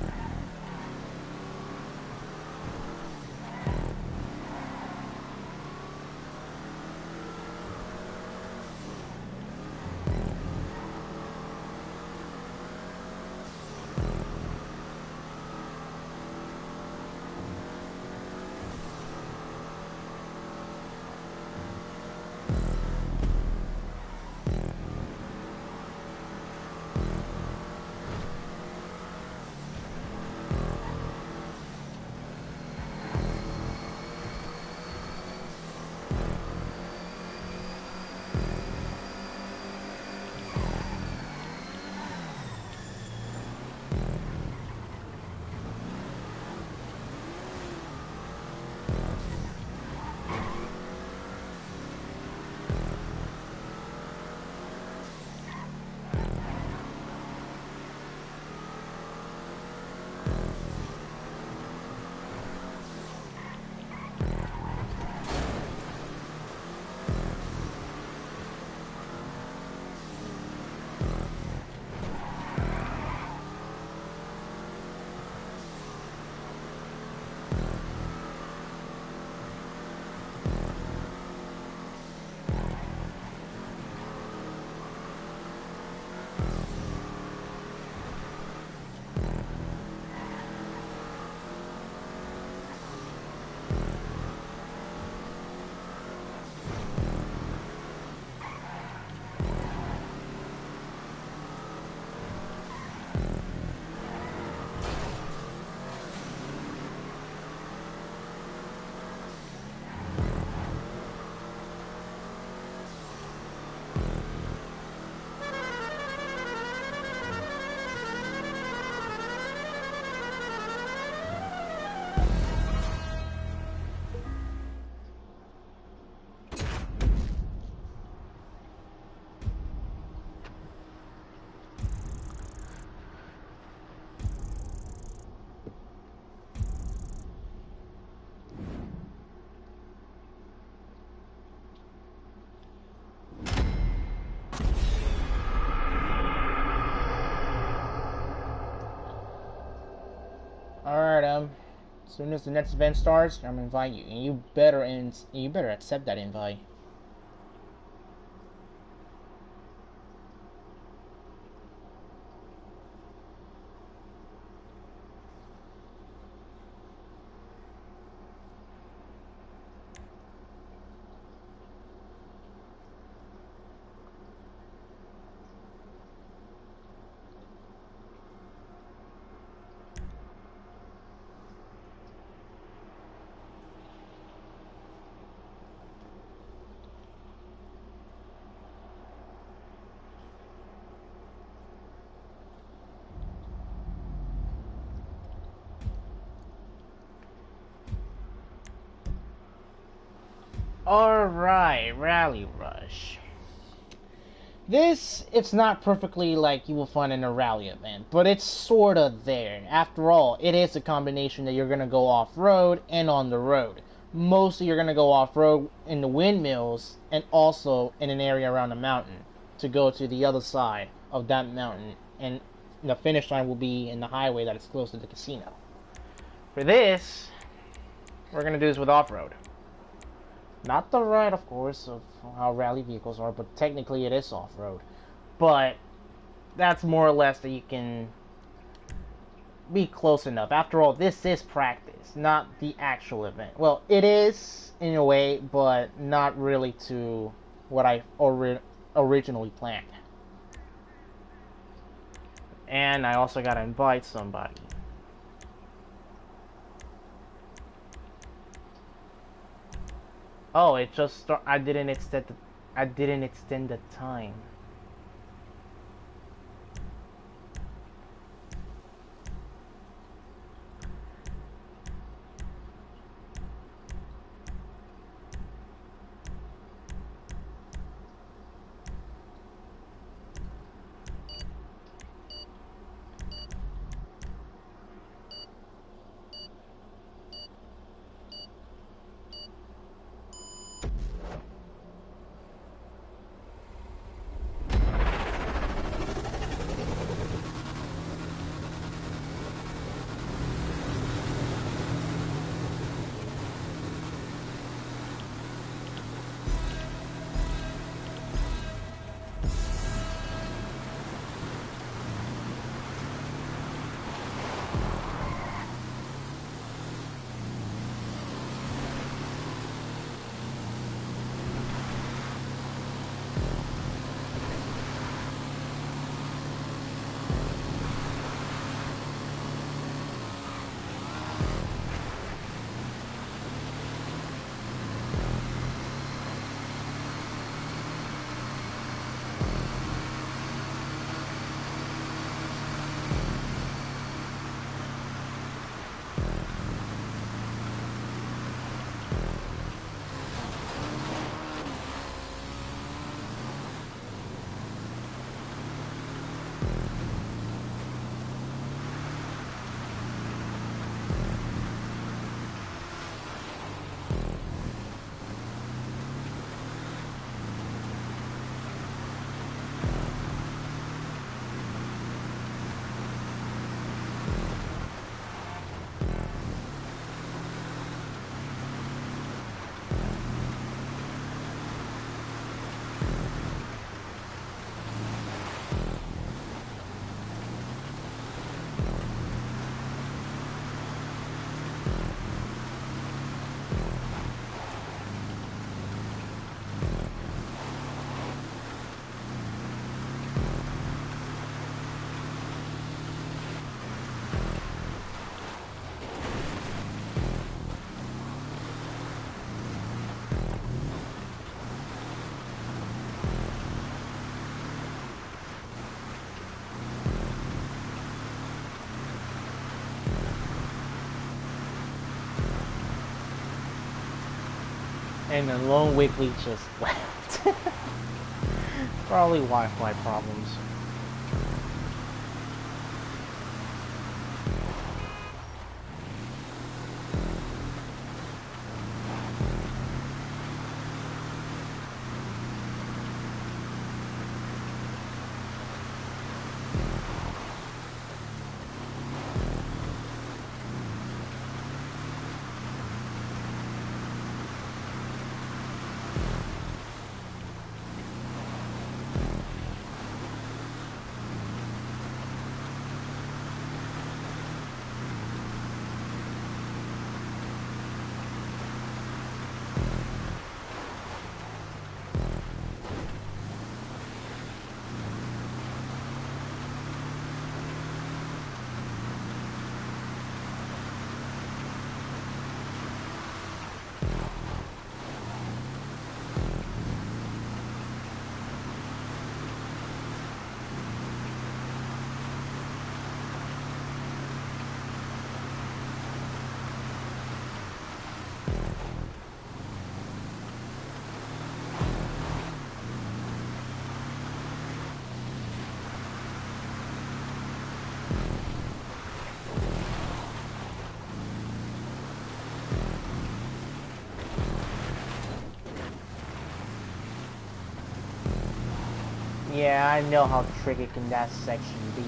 Alright, as soon as the next event starts, I'm gonna invite you, and you better accept that invite. Alright, Rally Rush. This, it's not perfectly like you will find in a rally event, but it's sorta there. After all, it is a combination that you're gonna go off-road and on the road. Mostly you're gonna go off-road in the windmills and also in an area around a mountain to go to the other side of that mountain, and the finish line will be in the highway that is close to the casino. For this, we're gonna do this with off-road. Not the ride, of course, of how rally vehicles are, but technically it is off-road. But that's more or less that you can be close enough. After all, this is practice, not the actual event. Well, it is in a way, but not really to what I originally planned. And I also gotta invite somebody. Oh, it just I didn't extend the time. And the Lone Wiggly just left. Probably Wi-Fi problems. Yeah, I know how tricky can that section be.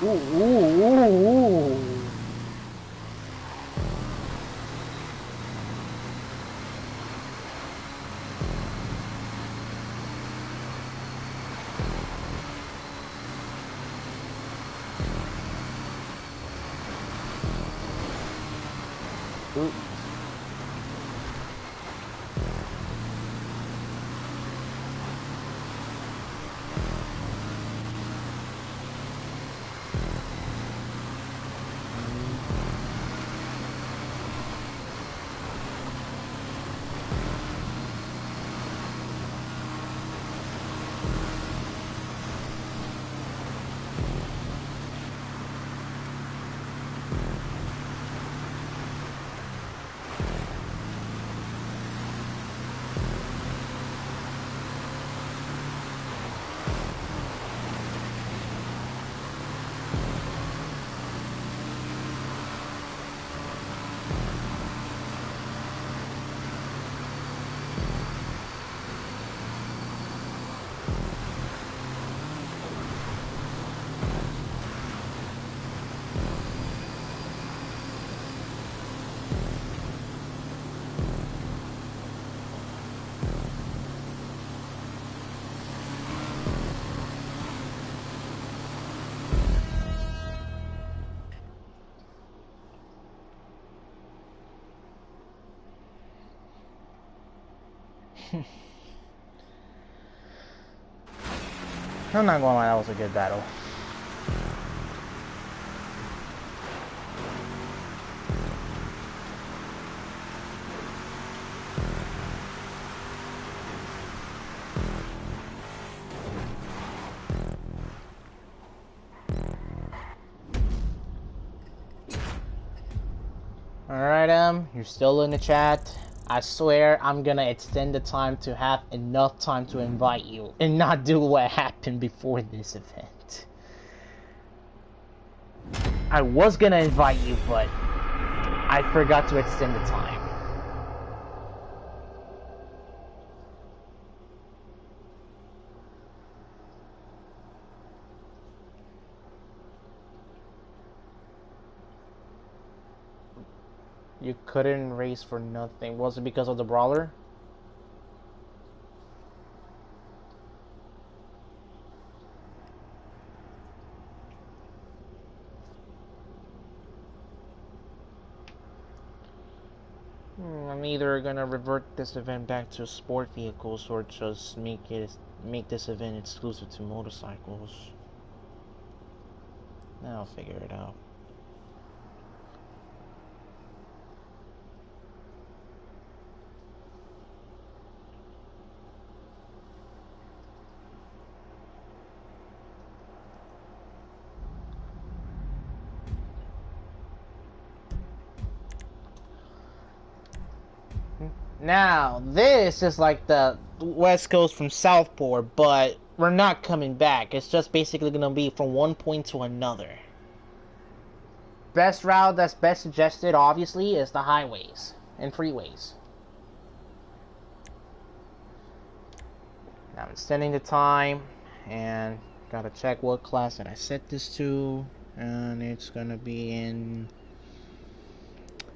Ooh, ooh, ooh, ooh. Oops. I'm not gonna lie, that was a good battle. Alright, you're still in the chat. I swear I'm gonna extend the time to have enough time to invite you and not do what happened before this event. I was gonna invite you, but I forgot to extend the time. You couldn't race for nothing. Was it because of the brawler? I'm either gonna revert this event back to sport vehicles or just make this event exclusive to motorcycles. I'll figure it out. Now, this is like the West Coast from Southport, but we're not coming back. It's just basically going to be from one point to another. Best route that's best suggested, obviously, is the highways and freeways. Now I'm extending the time, and gotta check what class that I set this to, and it's going to be in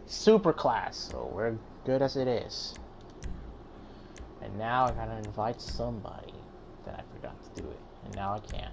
super class, so we're good as it is. And now I gotta invite somebody that I forgot to do it, and now I can.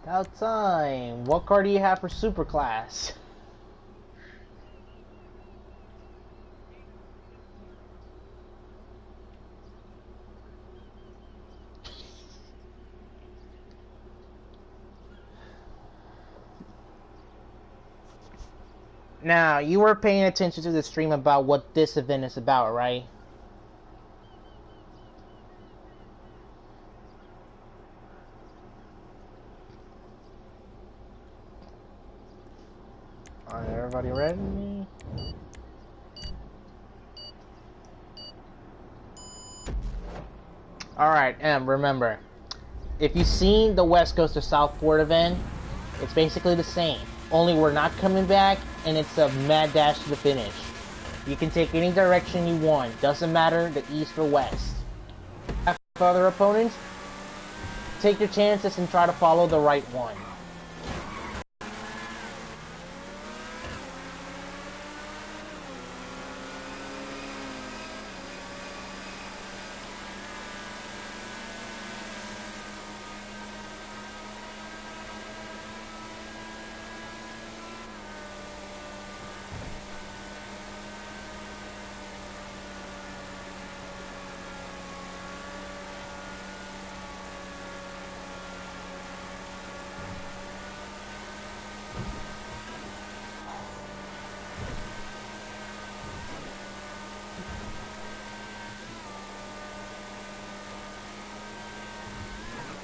About time. What car do you have for super class? Now, you were paying attention to the stream about what this event is about, right? Alright, everybody ready? Alright, remember, if you've seen the West Coast to Southport event, it's basically the same. Only we're not coming back, and it's a mad dash to the finish. You can take any direction you want. Doesn't matter the east or west. Have other opponents, take your chances and try to follow the right one.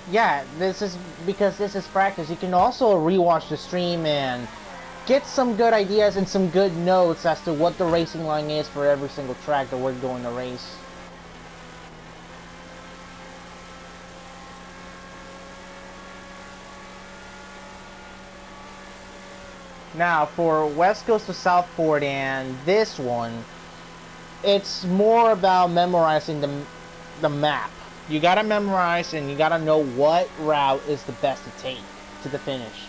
Yeah, this is because this is practice. You can also rewatch the stream and get some good ideas and some good notes as to what the racing line is for every single track that we're going to race. Now, for West Coast to Southport and this one, it's more about memorizing the the map. You gotta memorize and you gotta know what route is the best to take to the finish.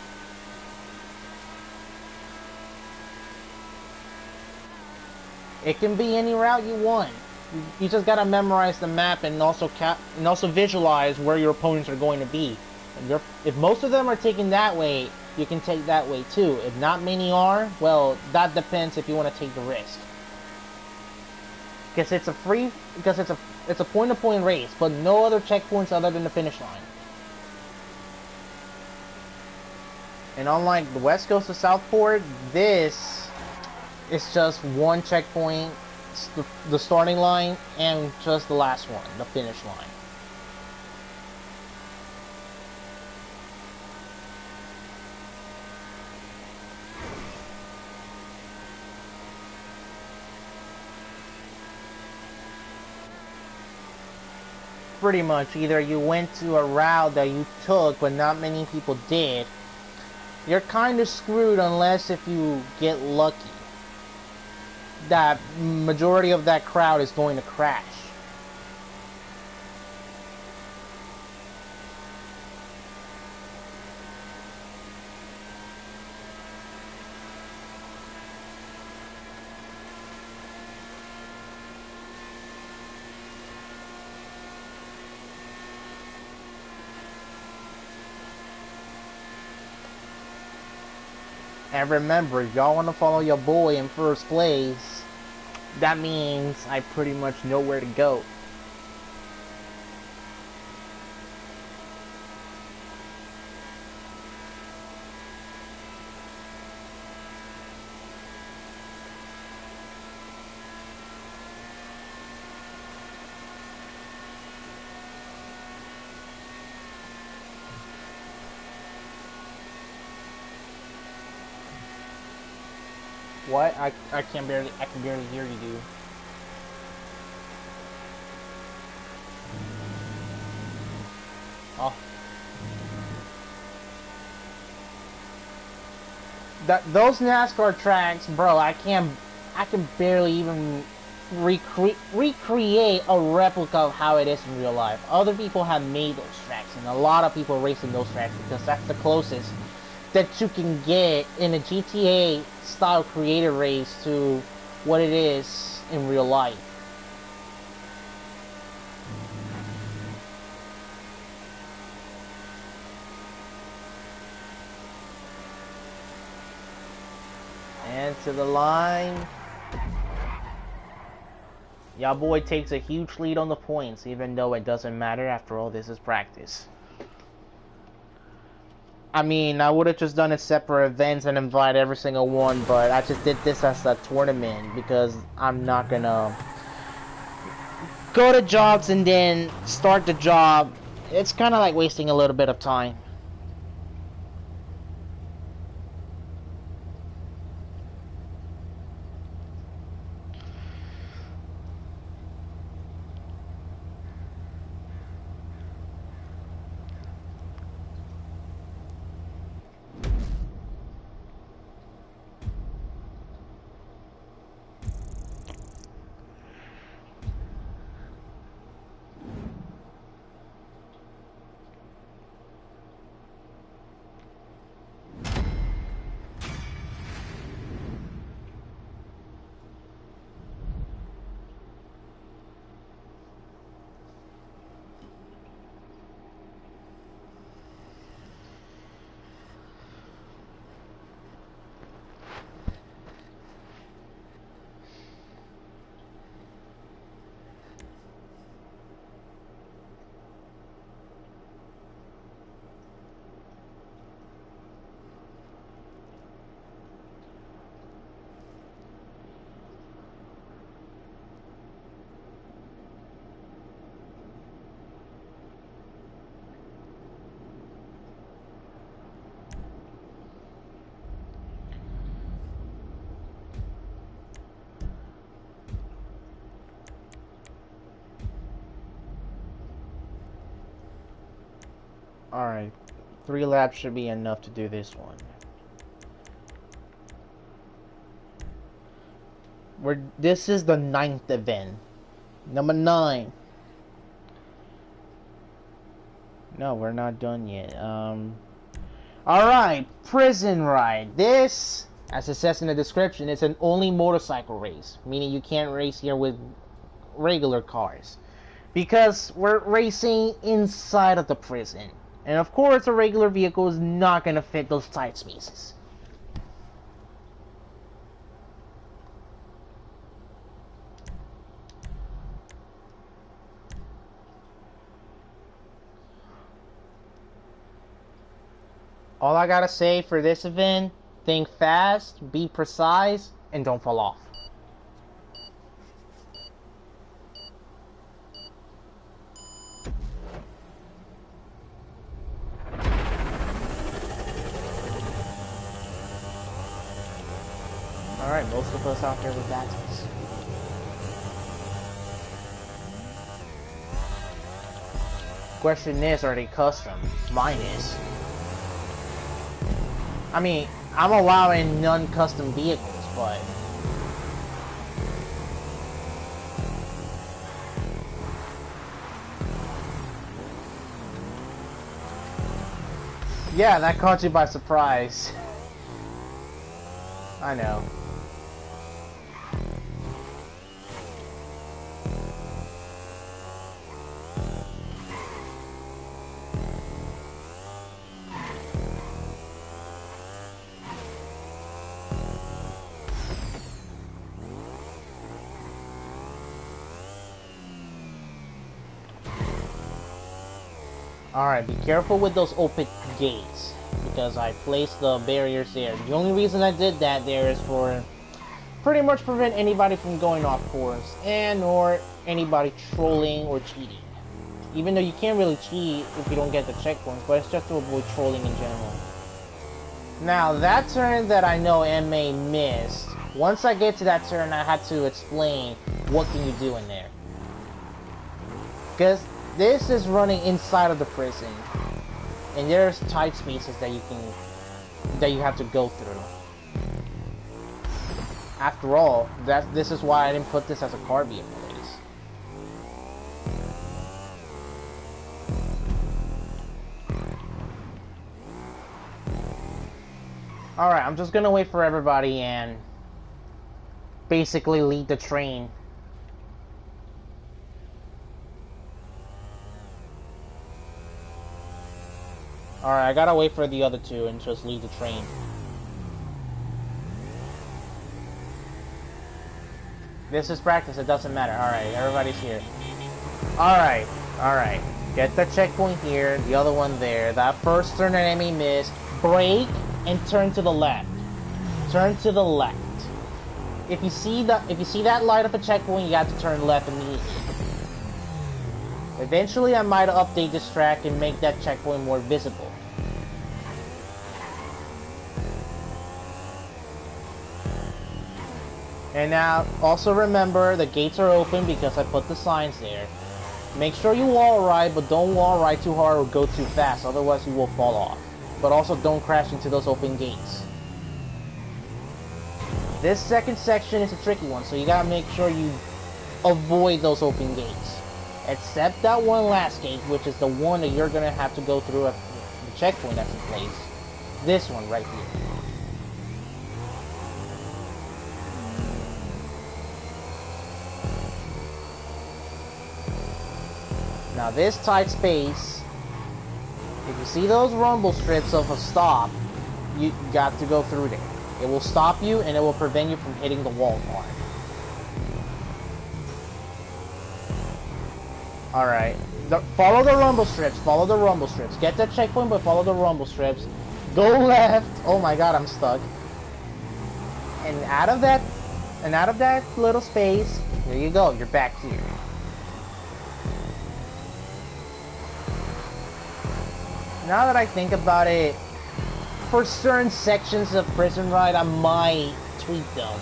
It can be any route you want. You just gotta memorize the map and also visualize where your opponents are going to be. If most of them are taking that way, you can take that way too. If not many are, well, that depends if you want to take the risk. Because it's a point-to-point race, but no other checkpoints other than the finish line. And unlike the West Coast of Southport, this is just one checkpoint, the starting line, and just the last one, the finish line. Pretty much, either you went to a route that you took but not many people did, you're kind of screwed unless if you get lucky that majority of that crowd is going to crash. And remember, if y'all want to follow your boy in first place, that means I pretty much know where to go. What? I can barely hear you, dude. Oh. Those NASCAR tracks, bro, I can barely even recreate a replica of how it is in real life. Other people have made those tracks, and a lot of people racing those tracks because that's the closest that you can get in a GTA style creative race to what it is in real life. And to the line. Y'all boy takes a huge lead on the points, even though it doesn't matter. After all, this is practice. I mean, I would have just done it separate events and invite every single one, but I just did this as a tournament because I'm not gonna go to jobs and then start the job. It's kind of like wasting a little bit of time. Alright, 3 laps should be enough to do this one. This is the 9th event. Number 9. No, we're not done yet. Alright, prison ride. This, as it says in the description, it's an only motorcycle race, meaning you can't race here with regular cars. Because we're racing inside of the prison. And of course, a regular vehicle is not going to fit those tight spaces. All I gotta say for this event, think fast, be precise, and don't fall off. Alright, most of us out there with batteries. Question is, are they custom? Mine is. I mean, I'm allowing non-custom vehicles, but... yeah, that caught you by surprise. I know. Alright, be careful with those open gates, because I placed the barriers there. The only reason I did that there is for pretty much prevent anybody from going off course, and or anybody trolling or cheating. Even though you can't really cheat if you don't get the checkpoints, but it's just to avoid trolling in general. Now, that turn that I know MA missed, once I get to that turn, I had to explain what can you do in there. Because this is running inside of the prison, and there's tight spaces that you have to go through. After all, this is why I didn't put this as a car vehicle race. Alright, I'm just gonna wait for everybody and basically lead the train. Alright, I gotta wait for the other two and just leave the train. This is practice, it doesn't matter. Alright, everybody's here. Alright, alright. Get the checkpoint here, the other one there. That first turn that enemy missed. Brake and turn to the left. Turn to the left. If you see that light at the checkpoint, you have to turn left immediately. Eventually, I might update this track and make that checkpoint more visible. And now, also remember, the gates are open because I put the signs there. Make sure you wall ride, but don't wall ride too hard or go too fast, otherwise you will fall off. But also don't crash into those open gates. This second section is a tricky one, so you gotta make sure you avoid those open gates. Except that one last gate, which is the one that you're gonna have to go through at the checkpoint that's in place. This one right here. Now this tight space, if you see those rumble strips of a stop, you got to go through there. It will stop you and it will prevent you from hitting the wall hard. Alright, follow the rumble strips, follow the rumble strips. Get that checkpoint, but follow the rumble strips. Go left. Oh my god, I'm stuck. And out of that little space, there you go, you're back here. Now that I think about it, for certain sections of Prison Ride, I might tweak them.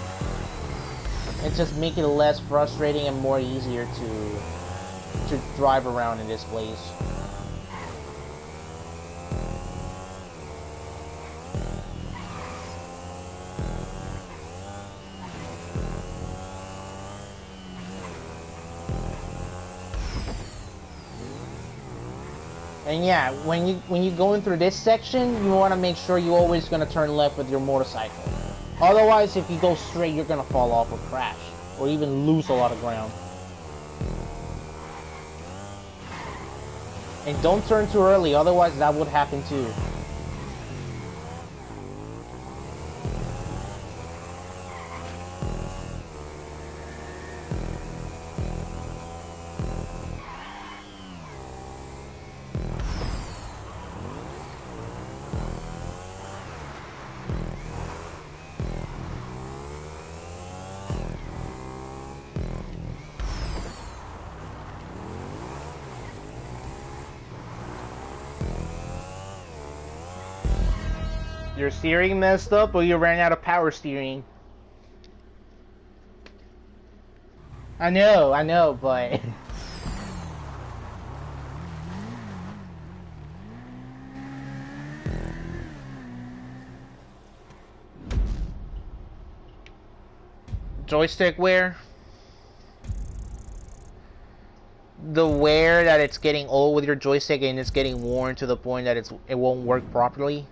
And just make it less frustrating and more easier to drive around in this place. And And yeah, when you going through this section, you want to make sure you're always gonna turn left with your motorcycle. Otherwise, if you go straight, you're gonna fall off or crash, or even lose a lot of ground. And don't turn too early, otherwise that would happen too. Your steering messed up or you ran out of power steering? I know, but... Joystick wear? The wear that it's getting old with your joystick and it's getting worn to the point that it won't work properly?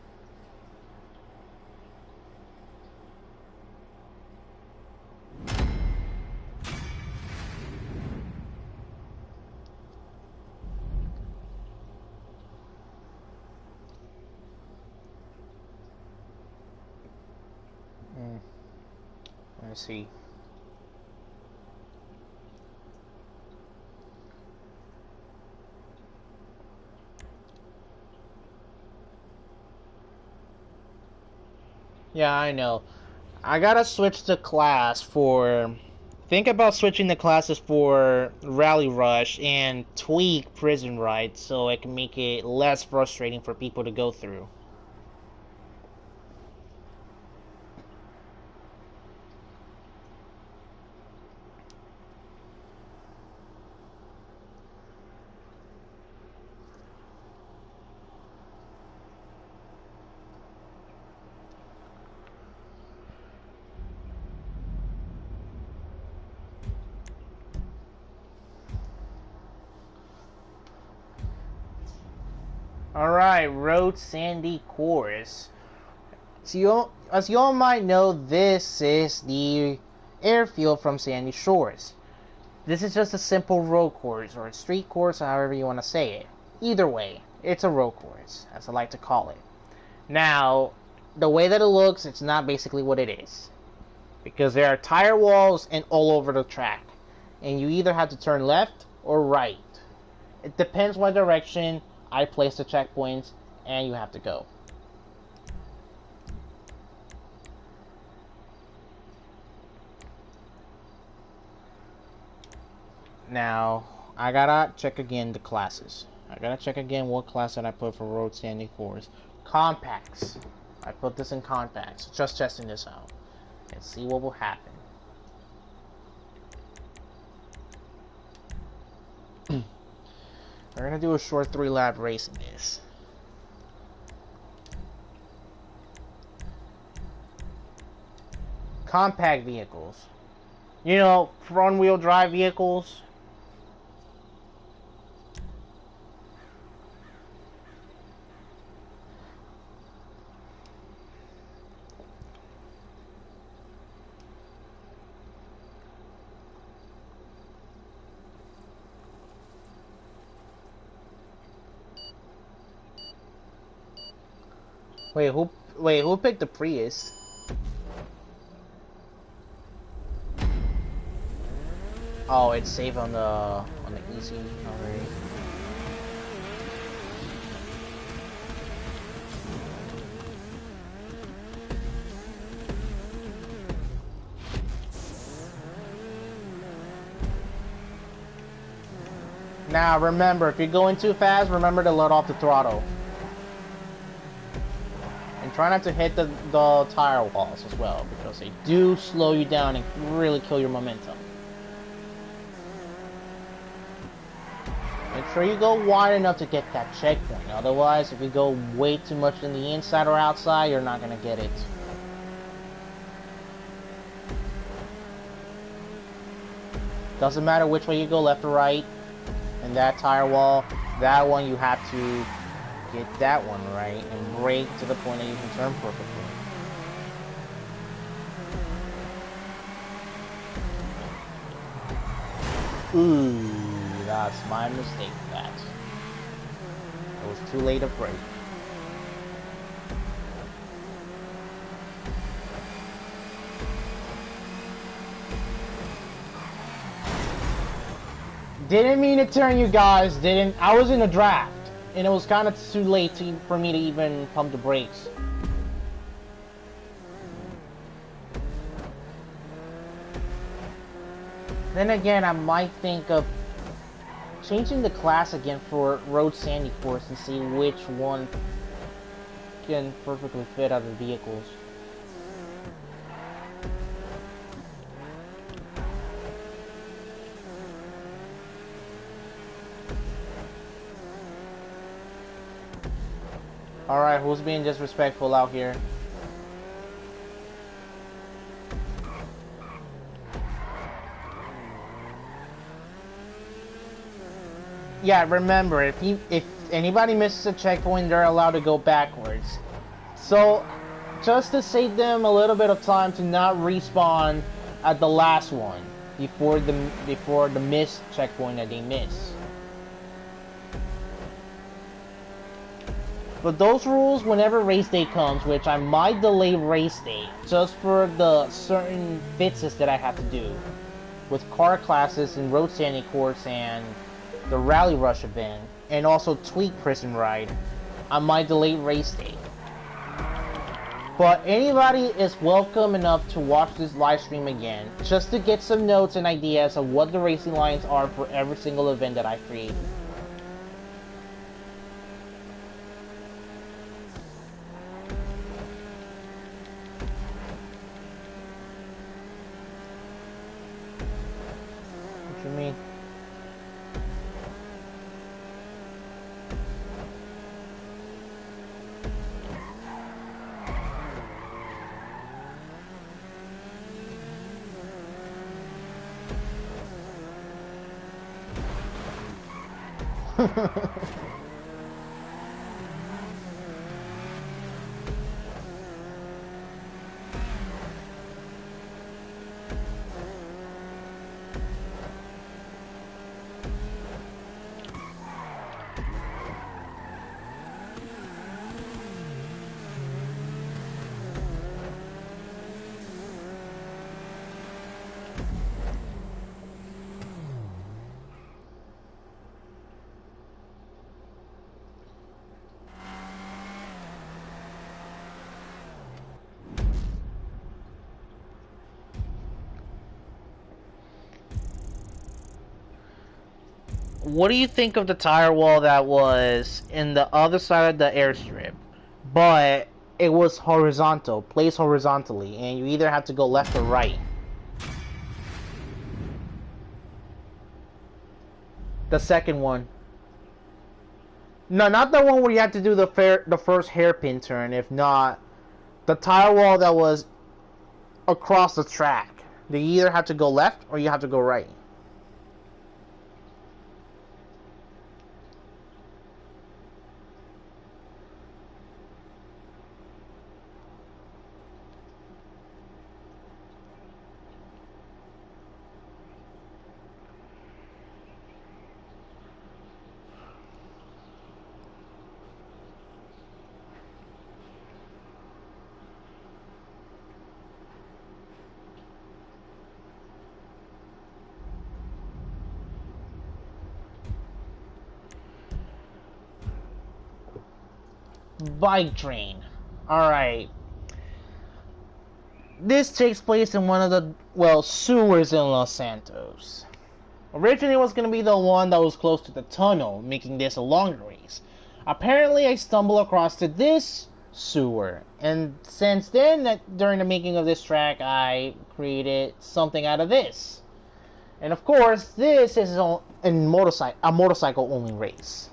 Let's see. Yeah, I know. I gotta switch the class for... Think about switching the classes for Rally Rush and tweak Prison Ride so it can make it less frustrating for people to go through. Alright, Road Sandy Course. So as you all might know, this is the airfield from Sandy Shores. This is just a simple road course, or a street course, however you want to say it. Either way, it's a road course, as I like to call it. Now, the way that it looks, it's not basically what it is. Because there are tire walls and all over the track. And you either have to turn left or right. It depends what direction I place the checkpoints, and you have to go. Now, I gotta check again the classes. I gotta check again what class that I put for Road Sandy Course. Compacts. I put this in compacts. Just testing this out. Let's see what will happen. We're gonna do a short 3-lap race in this. Compact vehicles. You know, front-wheel drive vehicles. Wait, who picked the Prius? Oh, it's saved on the easy already. Now remember, if you're going too fast, remember to let off the throttle. And try not to hit the tire walls as well, because they do slow you down and really kill your momentum. Make sure you go wide enough to get that checkpoint. Otherwise, if you go way too much in the inside or outside, you're not going to get it. Doesn't matter which way you go, left or right. And that tire wall, that one you have to get that one right and brake to the point that you can turn perfectly. Ooh, that's my mistake, that. It was too late to brake. Didn't mean to turn, you guys. Didn't. I was in a draft, and it was kind of too late for me to even pump the brakes. Then again, I might think of changing the class again for Road Sandy Course and see which one can perfectly fit other vehicles. Alright, who's being disrespectful out here? Yeah, remember, if anybody misses a checkpoint, they're allowed to go backwards. So, just to save them a little bit of time to not respawn at the last one before the missed checkpoint that they miss. But those rules, whenever race day comes, which I might delay race day, just for the certain fixes that I have to do with car classes and Road Sandy Course and the Rally Rush event, and also Tweak Prison Ride, I might delay race day. But anybody is welcome enough to watch this live stream again, just to get some notes and ideas of what the racing lines are for every single event that I create. What you mean? What do you think of the tire wall that was in the other side of the airstrip, but it was horizontal, placed horizontally, and you either had to go left or right? The second one. No, not the one where you had to do the first hairpin turn. If not, the tire wall that was across the track. You either had to go left or you had to go right. Bike train. Alright. This takes place in one of the, well, sewers in Los Santos. Originally it was going to be the one that was close to the tunnel, making this a longer race. Apparently I stumbled across to this sewer, and since then, during the making of this track, I created something out of this. And of course, this is a motorcycle only race.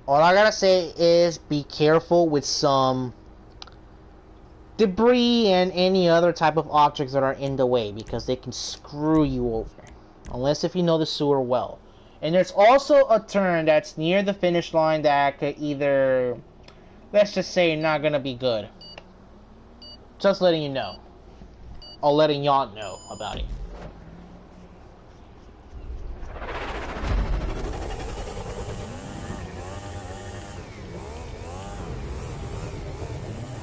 All I gotta say is be careful with some debris and any other type of objects that are in the way, because they can screw you over. Unless if you know the sewer well. And there's also a turn that's near the finish line that could either, let's just say, not gonna be good. Just letting you know. Or letting y'all know about it.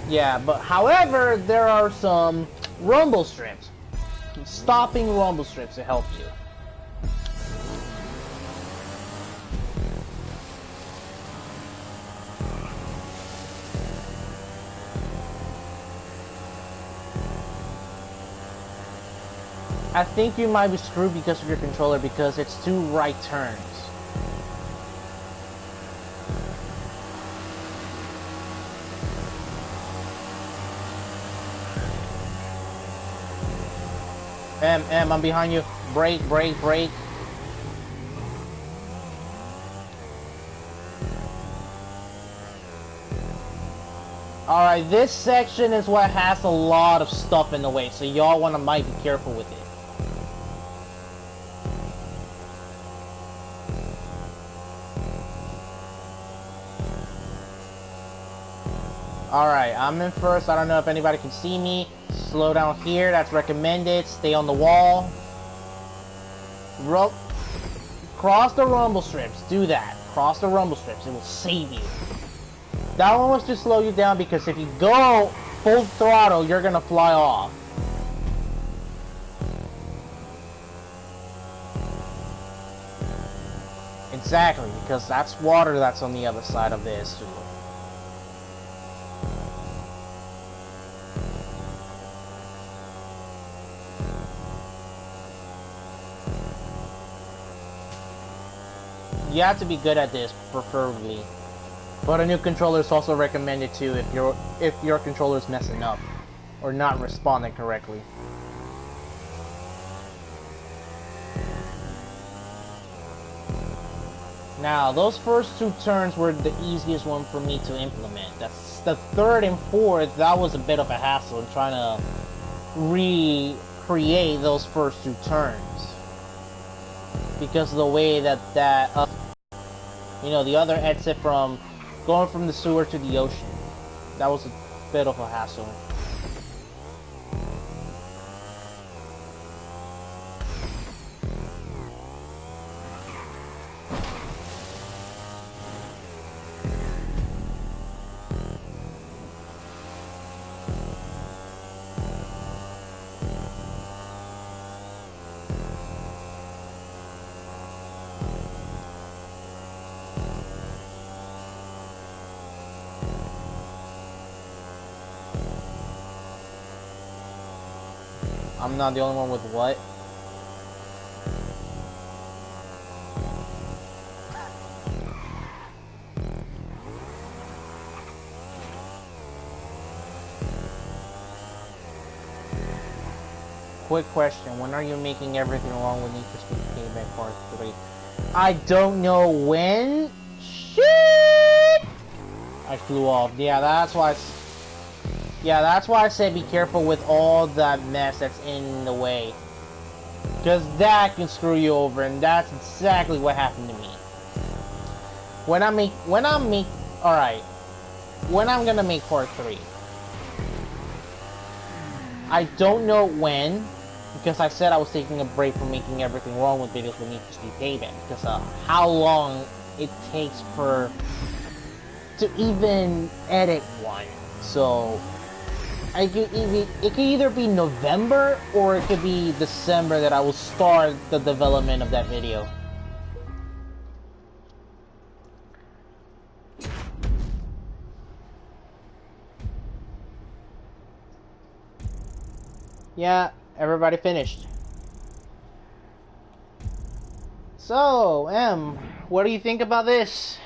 Yeah, but however, there are some rumble strips. Stopping rumble strips to help you. I think you might be screwed because of your controller, because it's 2 right turns. I'm behind you. Brake, brake, brake. Alright, this section is what has a lot of stuff in the way, so y'all might be careful with it. Alright, I'm in first. I don't know if anybody can see me. Slow down here, that's recommended. Stay on the wall. Cross the rumble strips. Do that. Cross the rumble strips. It will save you. That one was to slow you down, because if you go full throttle, you're gonna fly off. Exactly, because that's water that's on the other side of this sewer. You have to be good at this, preferably. But a new controller is also recommended too if your controller is messing up or not responding correctly. Now, those first 2 turns were the easiest one for me to implement. That's the 3rd and 4th, that was a bit of a hassle in trying to recreate those first 2 turns. Because of the way that you know, the other exit from going from the sewer to the ocean. That was a bit of a hassle. I'm not the only one with what? Quick question, when are you making everything wrong with Need for Speed Payback Part 3? I don't know when. Shit! I flew off. Yeah, that's why I said be careful with all that mess that's in the way. Because that can screw you over, and that's exactly what happened to me. When I'm gonna make Part 3. I don't know when, because I said I was taking a break from making everything wrong with videos with Need for Speed Payback, because of how long it takes to even edit one. So it could either be November or it could be December that I will start the development of that video. Yeah, everybody finished. So, what do you think about this?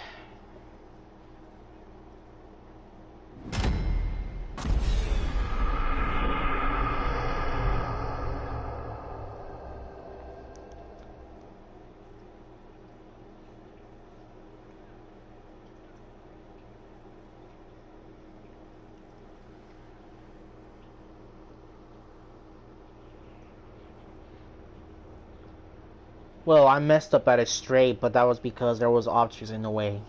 Well, I messed up at a straight, but that was because there was objects in the way.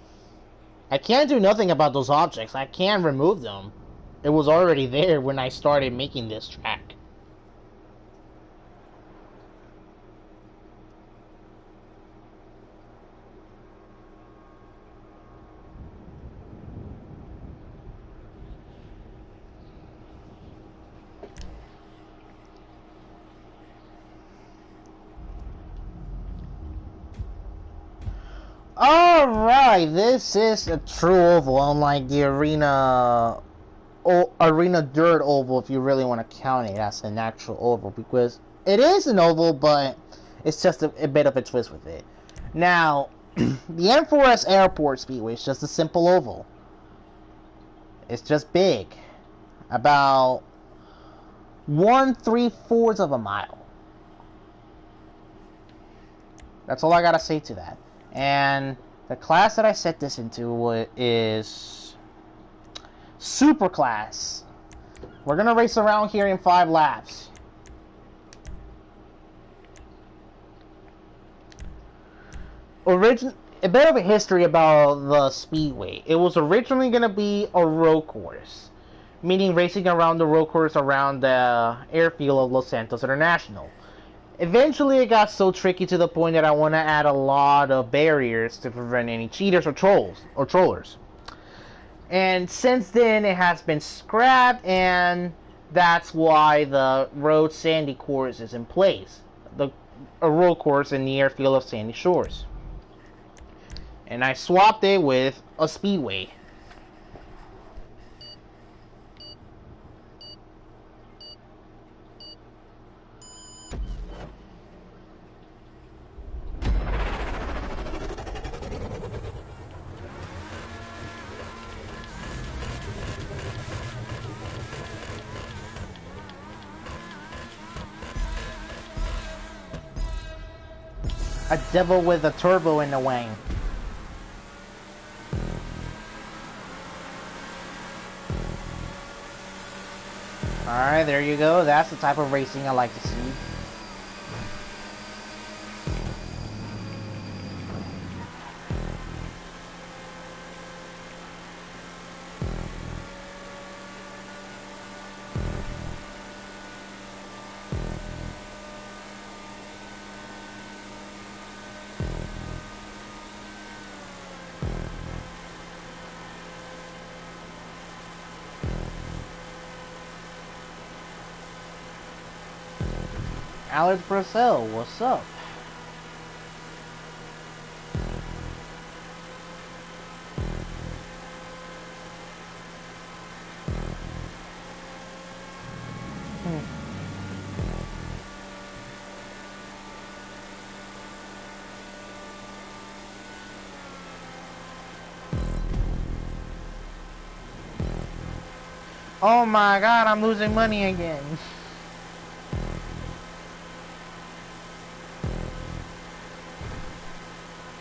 I can't do nothing about those objects. I can't remove them. It was already there when I started making this track. Alright, this is a true oval, unlike the arena dirt oval, if you really want to count it as an actual oval, because it is an oval, but it's just a bit of a twist with it. Now, the N4S Airport Speedway is just a simple oval. It's just big. About 1/3 of a mile. That's all I gotta say to that. And the class that I set this into is Super Class. We're gonna race around here in 5 laps. A bit of a history about the Speedway. It was originally gonna be a road course, meaning racing around the road course around the airfield of Los Santos International. Eventually, it got so tricky to the point that I want to add a lot of barriers to prevent any cheaters or trollers. And since then, it has been scrapped, and that's why the road sandy course is in place. A road course in the airfield of Sandy Shores. And I swapped it with a speedway. A devil with a turbo in the wing. Alright, there you go. That's the type of racing I like to see. Alex Brazil, what's up? Oh my god, I'm losing money again.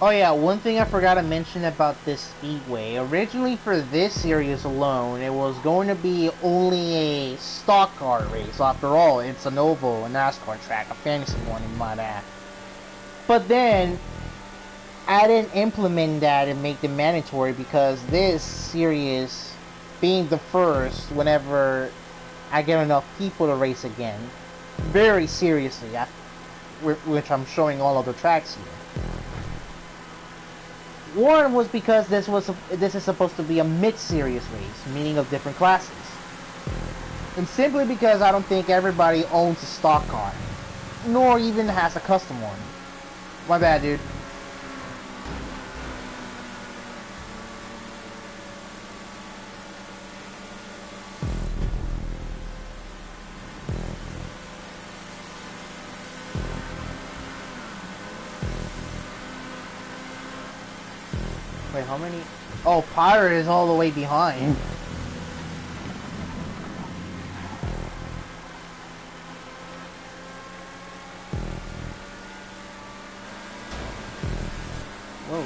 Oh yeah, one thing I forgot to mention about this Speedway. Originally for this series alone, it was going to be only a stock car race. After all, it's an oval, a NASCAR track, a fantasy one in my add. But then, I didn't implement that and make them mandatory because this series, being the first, whenever I get enough people to race again, very seriously, which I'm showing all of the tracks here. One was because this is supposed to be a mid-series race, meaning of different classes. And simply because I don't think everybody owns a stock car, nor even has a custom one. My bad, dude. Wait, how many? Oh, Pirate is all the way behind. Whoa.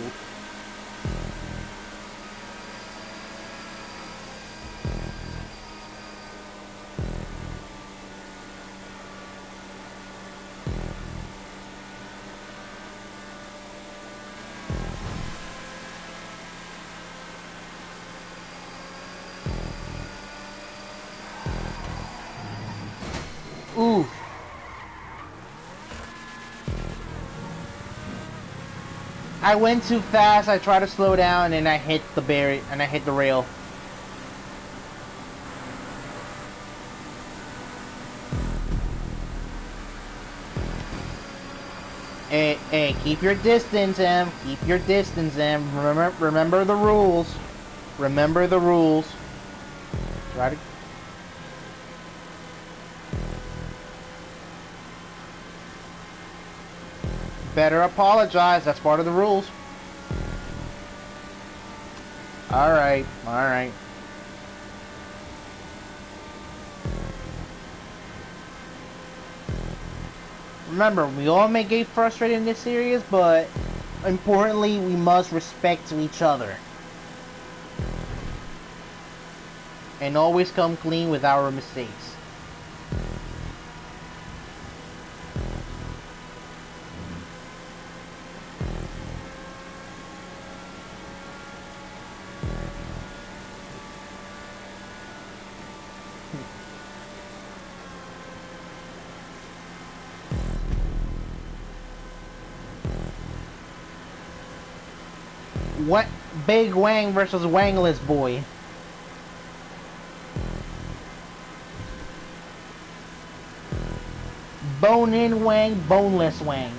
I went too fast. I tried to slow down, and I hit the barrier, and I hit the rail. Hey, keep your distance, Em. Keep your distance, Em. Remember the rules. Remember the rules. Try to... Better apologize. That's part of the rules. Alright, alright. Remember, we all may get frustrated in this series, but importantly, we must respect each other. And always come clean with our mistakes. What? Big Wang versus Wangless Boy. Bone-in Wang, boneless Wang.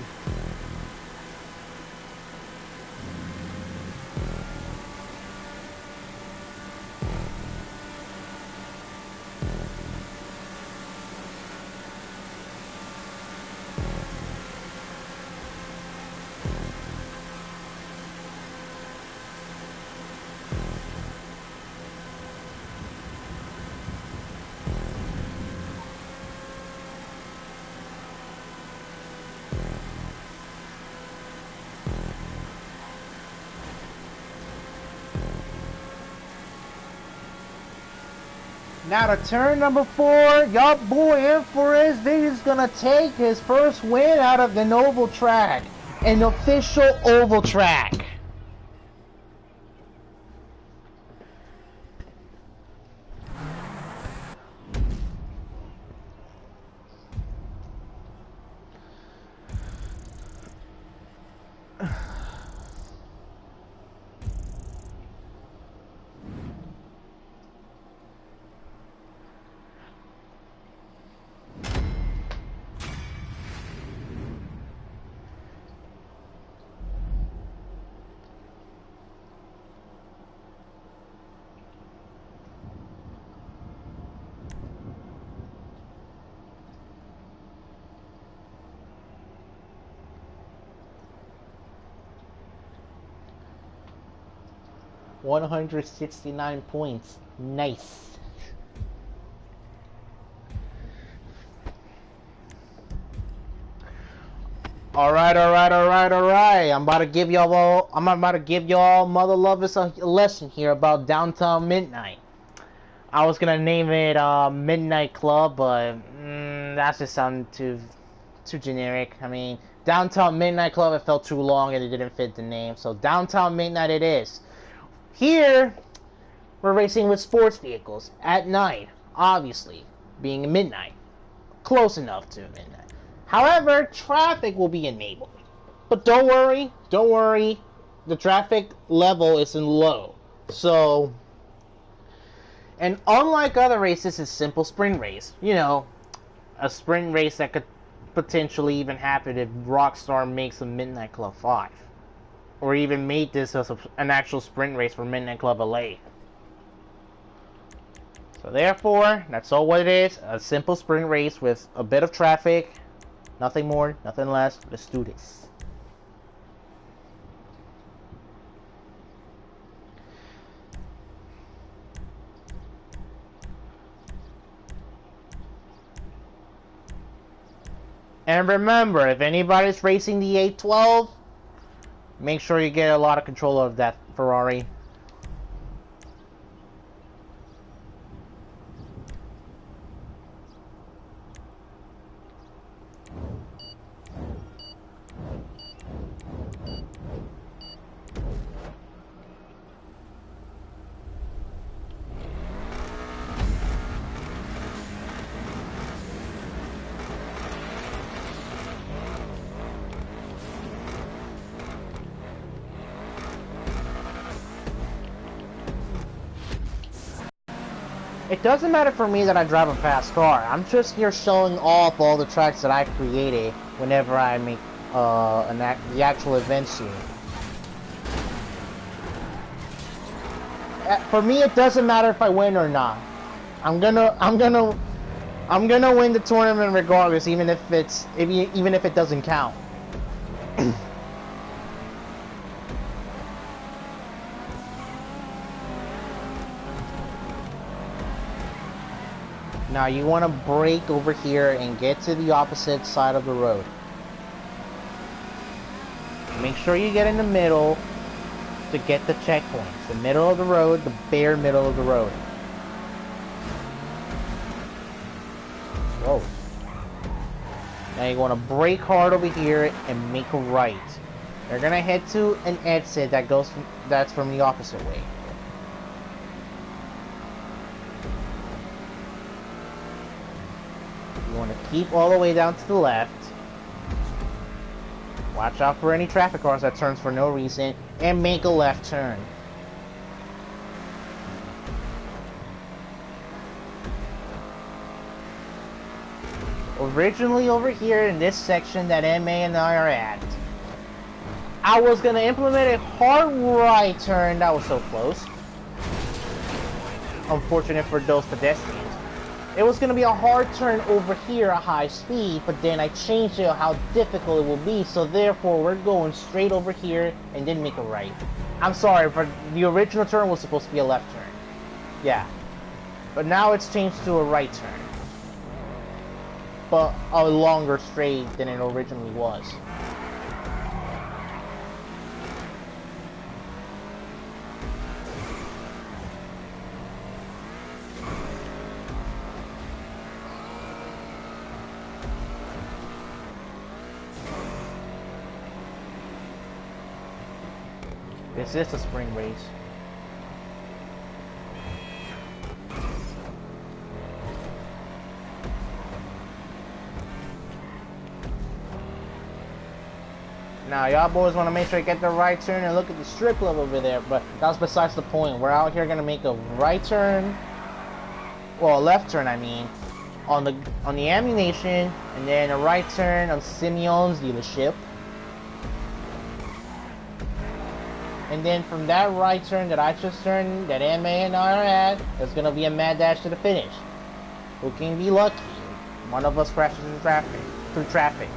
Now to turn number 4, y'all boy N4S is gonna take his first win out of the oval track. An official oval track. $169 points. Nice. Alright. I'm about to give y'all mother lovers a lesson here about Downtown Midnight. I was gonna name it Midnight Club, but that just sounded too generic. I mean, Downtown Midnight Club, it felt too long and it didn't fit the name. So Downtown Midnight it is. Here, we're racing with sports vehicles at night, obviously, being midnight. Close enough to midnight. However, traffic will be enabled. But don't worry, the traffic level isn't low. So, and unlike other races, it's a simple sprint race. You know, a sprint race that could potentially even happen if Rockstar makes a Midnight Club 5. Or even made this as an actual sprint race for Midnight Club LA. So therefore, that's all what it is. A simple sprint race with a bit of traffic. Nothing more, nothing less. Let's do this. And remember, if anybody's racing the 812, make sure you get a lot of control of that Ferrari. It doesn't matter for me that I drive a fast car. I'm just here showing off all the tracks that I created whenever I make the actual event scene. For me, it doesn't matter if I win or not. I'm gonna win the tournament regardless, even if it doesn't count. Now you want to brake over here and get to the opposite side of the road. Make sure you get in the middle to get the checkpoints. The middle of the road, the bare middle of the road. Whoa. Now you want to brake hard over here and make a right. You're gonna head to an exit that's from the opposite way. You want to keep all the way down to the left. Watch out for any traffic cars that turns for no reason, and make a left turn. Originally over here in this section that MA and I are at, I was going to implement a hard right turn. That was so close. Unfortunate for those pedestrians. It was going to be a hard turn over here at high speed, but then I changed it how difficult it will be, so therefore we're going straight over here and then make a right. I'm sorry, but the original turn was supposed to be a left turn. Yeah. But now it's changed to a right turn. But a longer straight than it originally was. This is a spring race. Now, y'all boys want to make sure you get the right turn and look at the strip club over there, but that's besides the point. We're out here going to make a right turn, well, a left turn, I mean, on the ammunition, and then a right turn on Simeon's dealership. And then from that right turn that I just turned, that MA and I are at, there's going to be a mad dash to the finish. Who can be lucky? One of us crashes through traffic,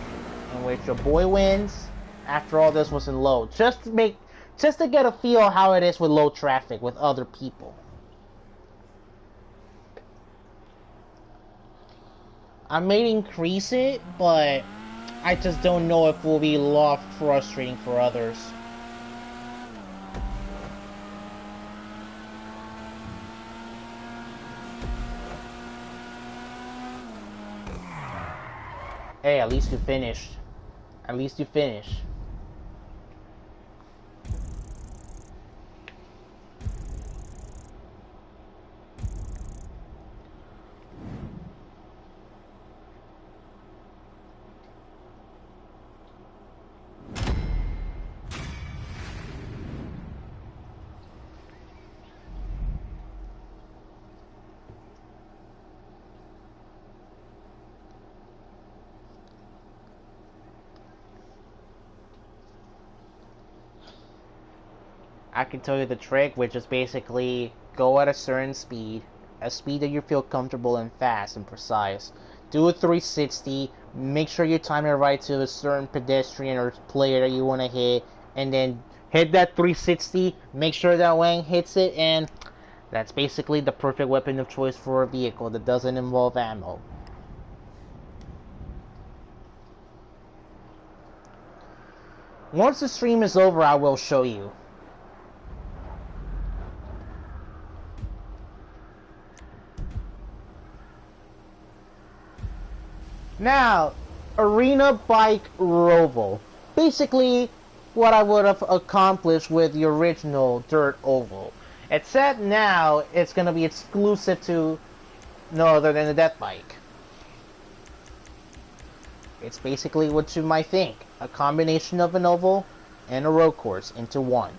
in which your boy wins. After all this was in low, just to get a feel how it is with low traffic with other people. I may increase it, but I just don't know if it will be a lot frustrating for others. Hey, at least you finished. At least you finished. I can tell you the trick, which is basically go at a certain speed, a speed that you feel comfortable and fast and precise. Do a 360, make sure you time it right to a certain pedestrian or player that you want to hit, and then hit that 360, make sure that Wang hits it, and that's basically the perfect weapon of choice for a vehicle that doesn't involve ammo. Once the stream is over, I will show you. Now, Arena Bike Roval. Basically, what I would have accomplished with the original Dirt Oval. Except now, it's going to be exclusive to no other than the Death Bike. It's basically what you might think. A combination of an oval and a road course into one.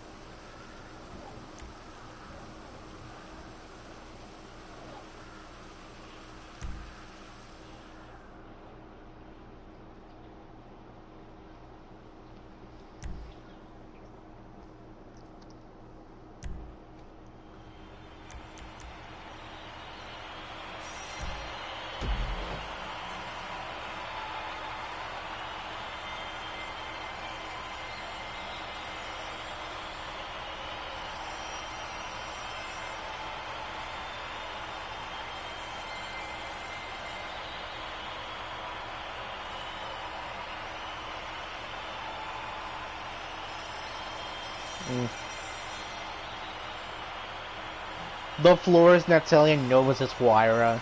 Mm. The floor is Natalia Novas' Huayra.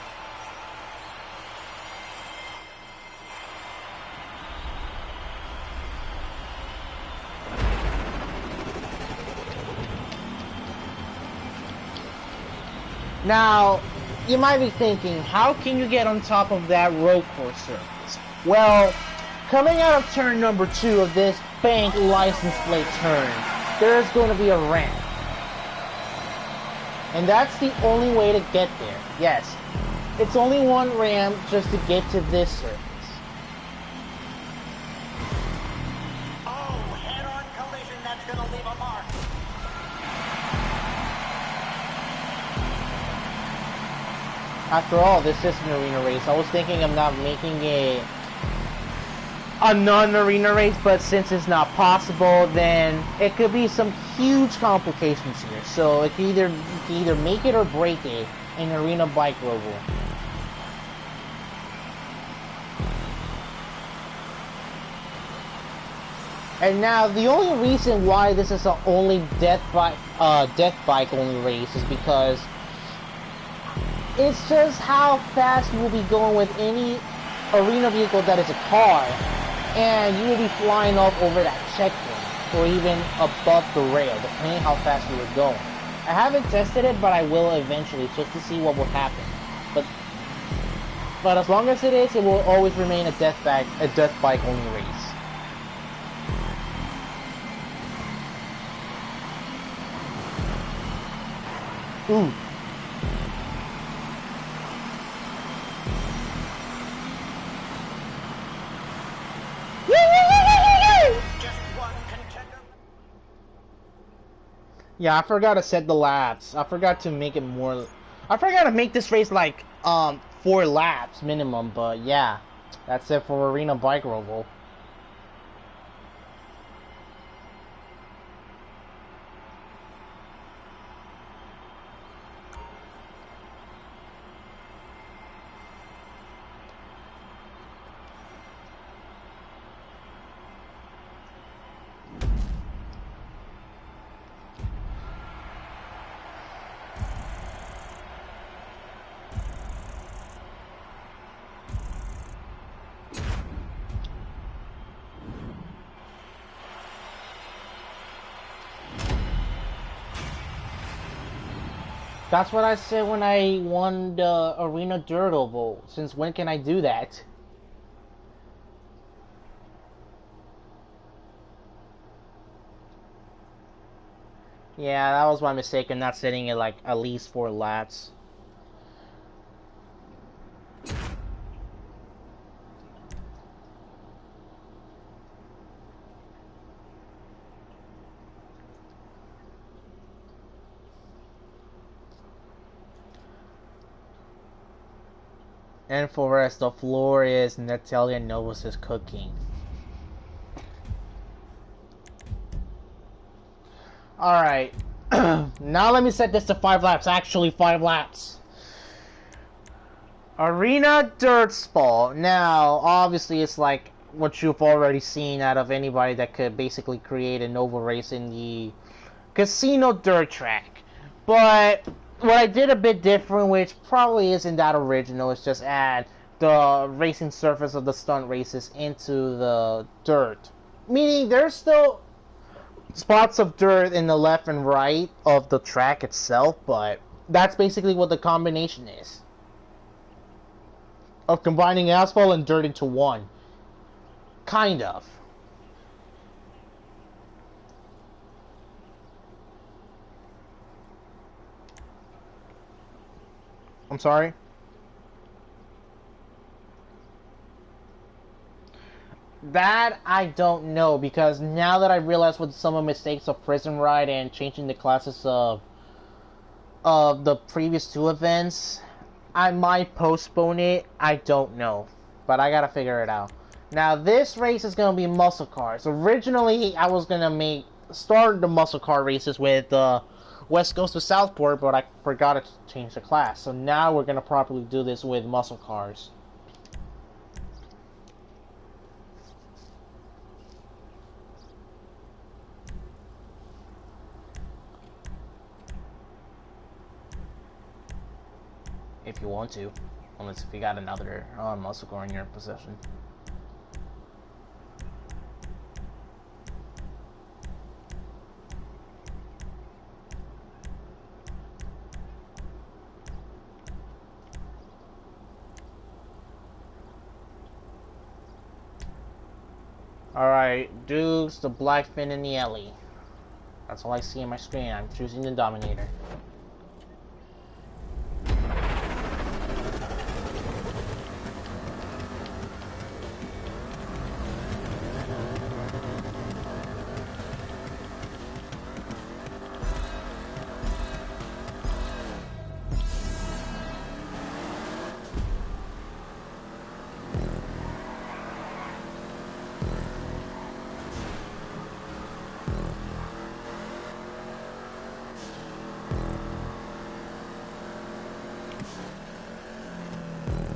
Now, you might be thinking, how can you get on top of that road course surface? Well, coming out of turn number 2 of this bank license plate turn, there's going to be a ramp. And that's the only way to get there. Yes, it's only one ramp just to get to this surface. Oh, head-on collision, that's going to leave a mark. After all, this is an arena race. I was thinking of not making a non-arena race, but since it's not possible, then it could be some huge complications here. So it can either make it or break it in arena bike roval. And now the only reason why this is an only death bike only race is because it's just how fast you will be going with any arena vehicle that is a car, and you will be flying off over that checkpoint, or even above the rail, depending how fast you are going. I haven't tested it, but I will eventually, just to see what will happen. But as long as it is, it will always remain a death bike only race. Ooh. Yeah, I forgot to set the laps. I forgot to make it more. I forgot to make this race like 4 laps minimum. But yeah, that's it for arena bike roval. That's what I said when I won the Arena Dirt Oval. Since when can I do that? Yeah, that was my mistake in not setting it like at least 4 laps. N4S, the floor is Natalia Novas' cooking. Alright. Now let me set this to 5 laps. Actually, 5 laps. Arena Dirt Spall. Now, obviously, it's like what you've already seen out of anybody that could basically create an oval race in the casino dirt track. But what I did a bit different, which probably isn't that original, is just add the racing surface of the stunt races into the dirt. Meaning there's still spots of dirt in the left and right of the track itself, but that's basically what the combination is. Of combining asphalt and dirt into one. Kind of. I'm sorry? That I don't know, because now that I realize what some of the mistakes of Prison Ride and changing the classes of the previous 2 events, I might postpone it. I don't know, but I gotta figure it out. Now this race is gonna be muscle cars. Originally, I was gonna start the muscle car races with West Coast to Southport, but I forgot to change the class. So now we're gonna properly do this with muscle cars. if you want to, unless if you got another muscle car in your possession. Alright, Dukes, the Blackfin, and the Ellie. That's all I see on my screen. I'm choosing the Dominator.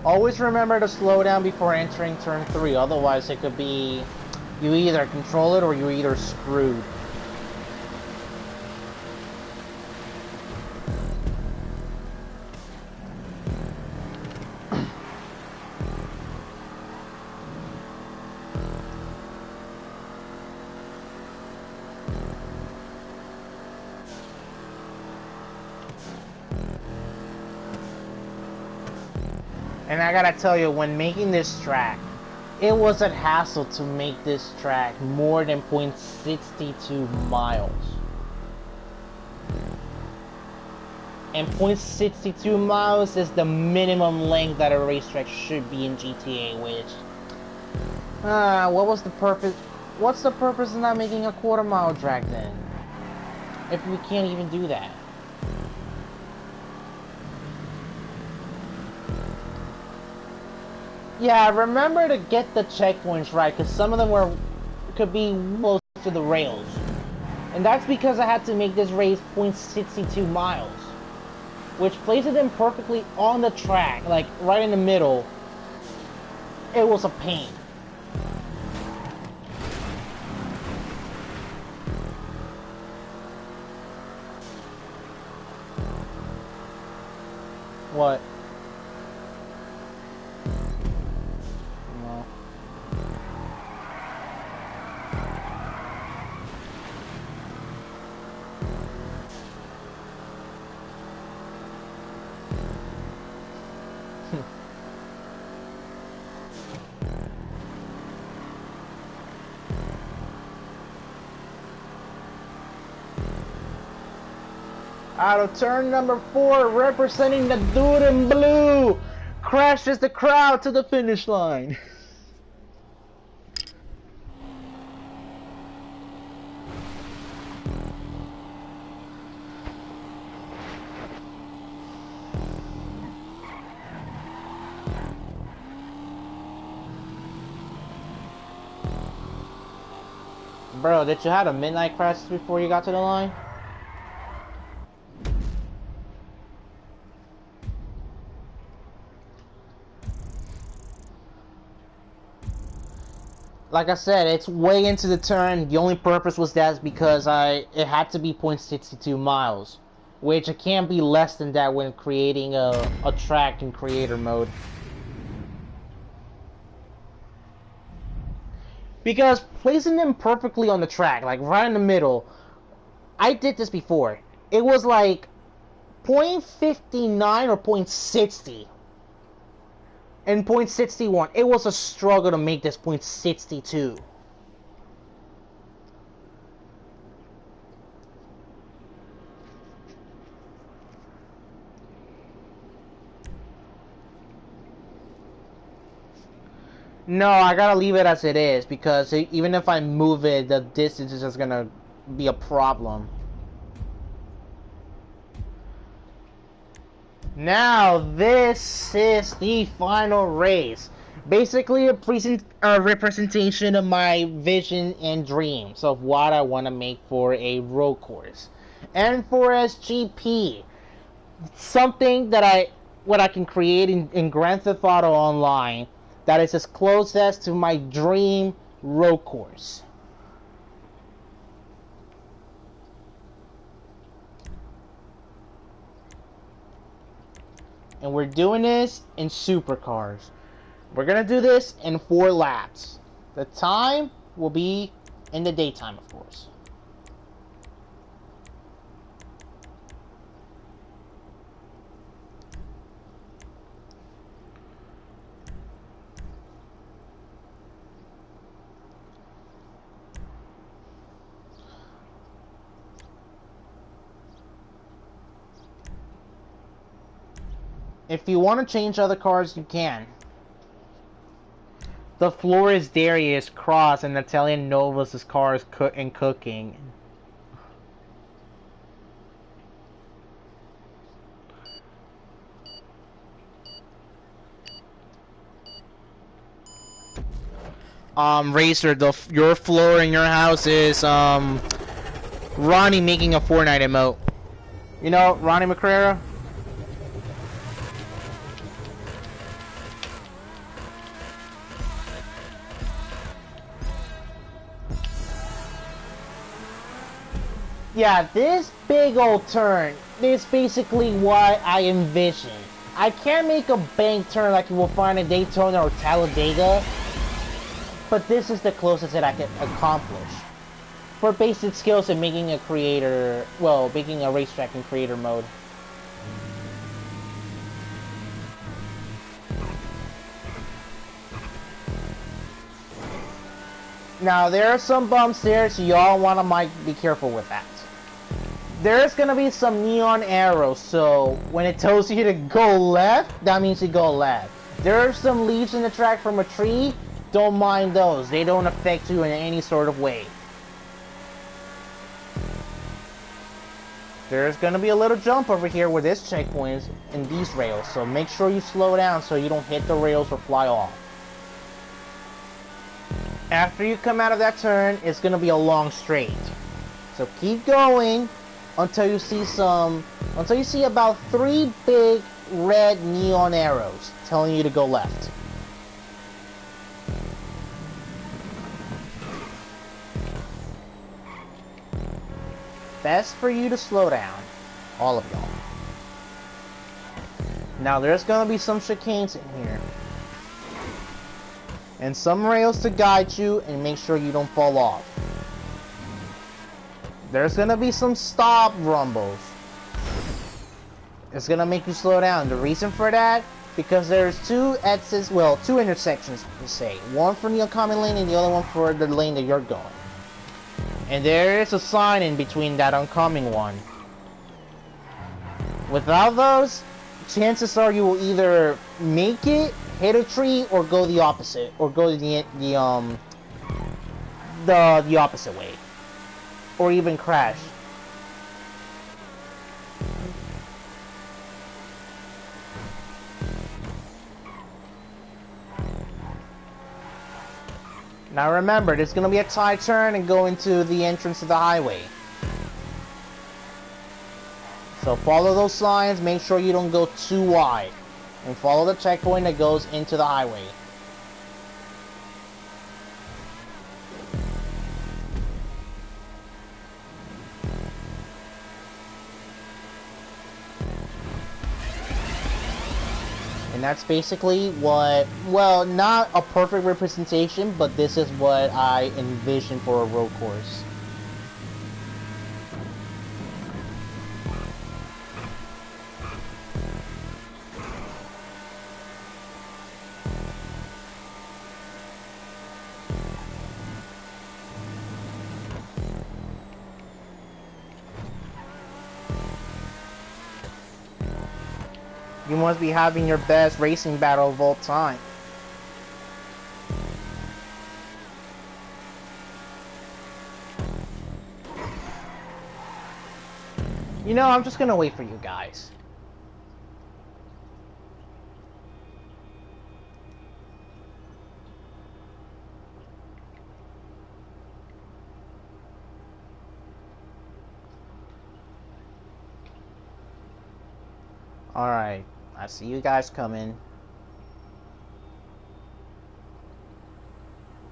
Always remember to slow down before entering turn 3, otherwise it could be you either control it or you're either screwed. And I gotta tell you, when making this track, it was a hassle to make this track more than 0.62 miles. And 0.62 miles is the minimum length that a racetrack should be in GTA, which... what was the purpose? What's the purpose of not making a quarter-mile track then? If we can't even do that. Yeah, remember to get the checkpoints right, because some of them could be close to the rails. And that's because I had to make this race 0.62 miles. Which places them perfectly on the track, like right in the middle. It was a pain. What? No. Out of turn number 4, representing the dude in blue, crashes the crowd to the finish line. Bro, did you have a midnight crash before you got to the line? Like I said, it's way into the turn. The only purpose was that because it had to be 0.62 miles, which it can't be less than that when creating a track in creator mode. Because placing them perfectly on the track, like right in the middle, I did this before. It was like 0.59 or 0.60. And 0.61. It was a struggle to make this 0.62. No, I gotta leave it as it is, because even if I move it, the distance is just gonna be a problem. Now, this is the final race. Basically, a representation of my vision and dreams of what I want to make for a road course. N4S GP. Something that what I can create in Grand Theft Auto Online that is as close as to my dream road course. And we're doing this in supercars. We're gonna do this in 4 laps. The time will be in the daytime, of course. If you want to change other cars, you can. The floor is Darius, Cross, and Italian Novus' cars cooking. Racer, your floor in your house is, Ronnie making a Fortnite emote. You know, Ronnie McCrara? Yeah, this big old turn is basically what I envision. I can't make a bank turn like you will find in Daytona or Talladega, but this is the closest that I can accomplish for basic skills in making a creator, well, making a racetrack in creator mode. Now, there are some bumps there, so y'all want to be careful with that. There's gonna be some neon arrows, so when it tells you to go left, that means you go left. There are some leaves in the track from a tree, don't mind those. They don't affect you in any sort of way. There's gonna be a little jump over here where this checkpoint is in these rails, so make sure you slow down so you don't hit the rails or fly off. After you come out of that turn, it's gonna be a long straight. So keep going until you see about 3 big red neon arrows telling you to go left. Best for you to slow down, all of y'all. Now there's gonna be some chicanes in here, and some rails to guide you and make sure you don't fall off. There's gonna be some stop rumbles. It's gonna make you slow down. The reason for that, because there's 2 exits, well, 2 intersections per se. One for the oncoming lane and the other one for the lane that you're going. And there is a sign in between that oncoming one. Without those, chances are you will either make it, hit a tree, or go the opposite, or go the opposite way. Or even crash. Now remember, there's gonna be a tight turn and go into the entrance to the highway. So follow those signs, make sure you don't go too wide. And follow the checkpoint that goes into the highway. And that's basically what, well, not a perfect representation, but this is what I envision for a road course. You must be having your best racing battle of all time. You know, I'm just gonna wait for you guys. Alright, I see you guys coming.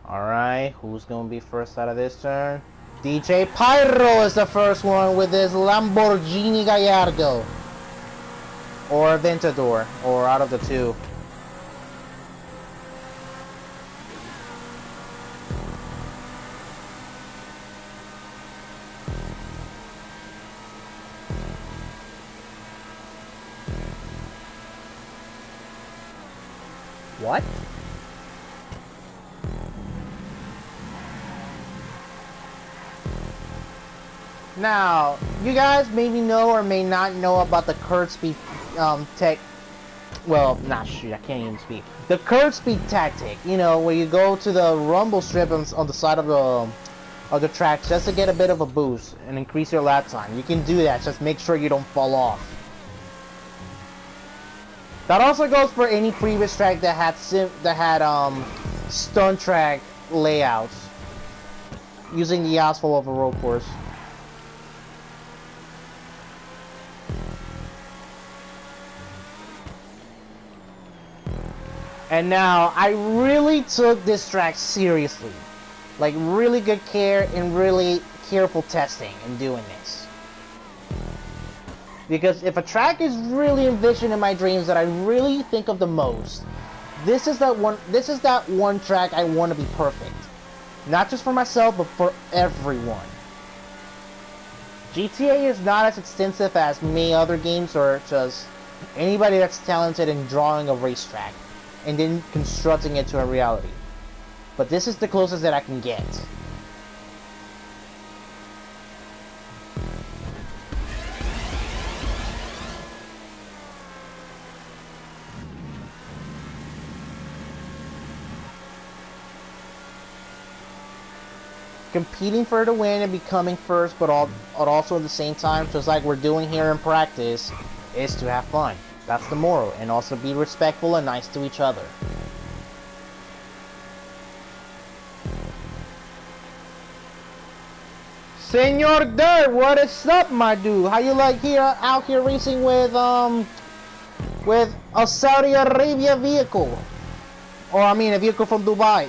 Alright, who's gonna be first out of this turn? DJ Pyro is the first one with his Lamborghini Gallardo. Or Aventador, or out of the two. What? Now, you guys maybe know or may not know about the curve speed tech. Well, nah, shoot, I can't even speak. The curve speed tactic, you know, where you go to the rumble strip on the side of the track just to get a bit of a boost and increase your lap time. You can do that. Just make sure you don't fall off. That also goes for any previous track that had stunt track layouts using the asphalt of a road course. And now, I really took this track seriously. Like, really good care and really careful testing in doing this. Because if a track is really envisioned in my dreams that I really think of the most, this is that one track I want to be perfect. Not just for myself, but for everyone. GTA is not as extensive as many other games or just anybody that's talented in drawing a racetrack and then constructing it to a reality. But this is the closest that I can get. Competing for the win and becoming first, but also at the same time, just like we're doing here in practice, is to have fun. That's the moral, and also be respectful and nice to each other. Senor Dirt, what is up, my dude? How you like out here racing with a Saudi Arabia vehicle? Or I mean a vehicle from Dubai?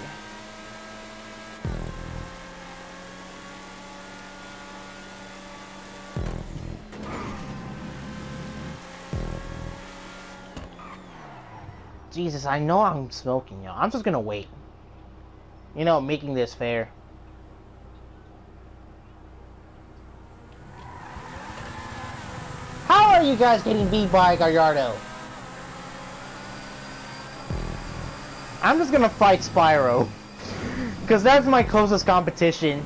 Jesus, I know I'm smoking, y'all. I'm just gonna wait. You know, making this fair. How are you guys getting beat by Gallardo? I'm just gonna fight Spyro. Because that's my closest competition.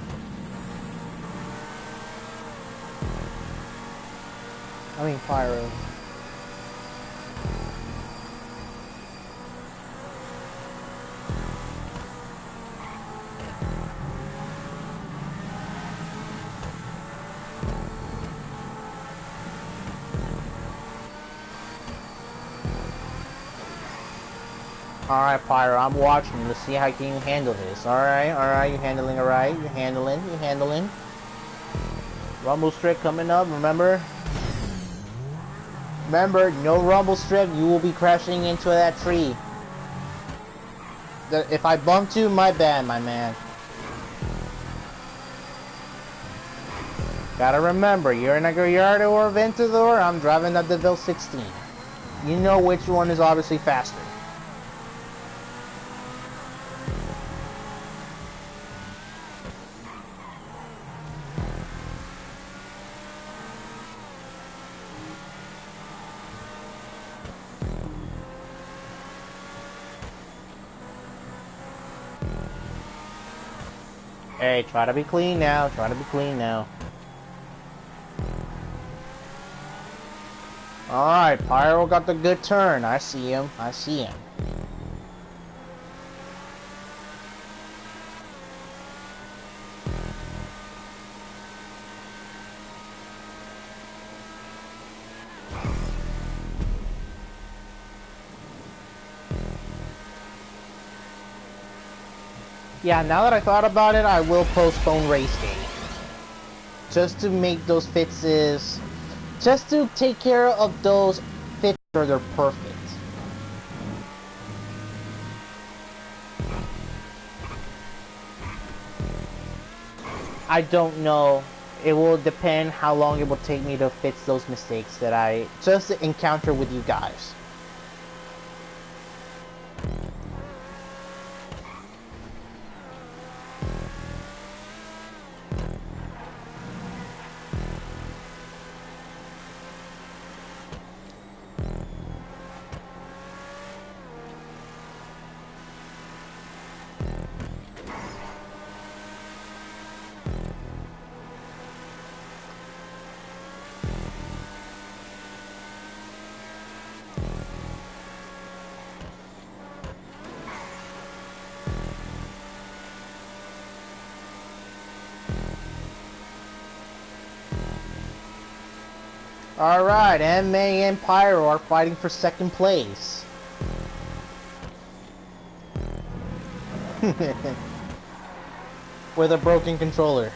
I mean, Pyro. Alright, Pyro, I'm watching you to see how you can handle this. Alright, you handling alright? You handling. Rumble strip coming up, remember? Remember, no rumble strip, you will be crashing into that tree. If I bumped you, my bad, my man. Gotta remember, you're in a Gallardo or Aventador, I'm driving a DeVille 16. You know which one is obviously faster. Hey, try to be clean now. Alright, Pyro got the good turn. I see him. Yeah, now that I thought about it, I will postpone race day. Just to make those fixes, just to take care of those fixes where they're perfect. I don't know It will depend how long it will take me to fix those mistakes that I just encounter with you guys. Alright, MA and Pyro are fighting for second place. With a broken controller.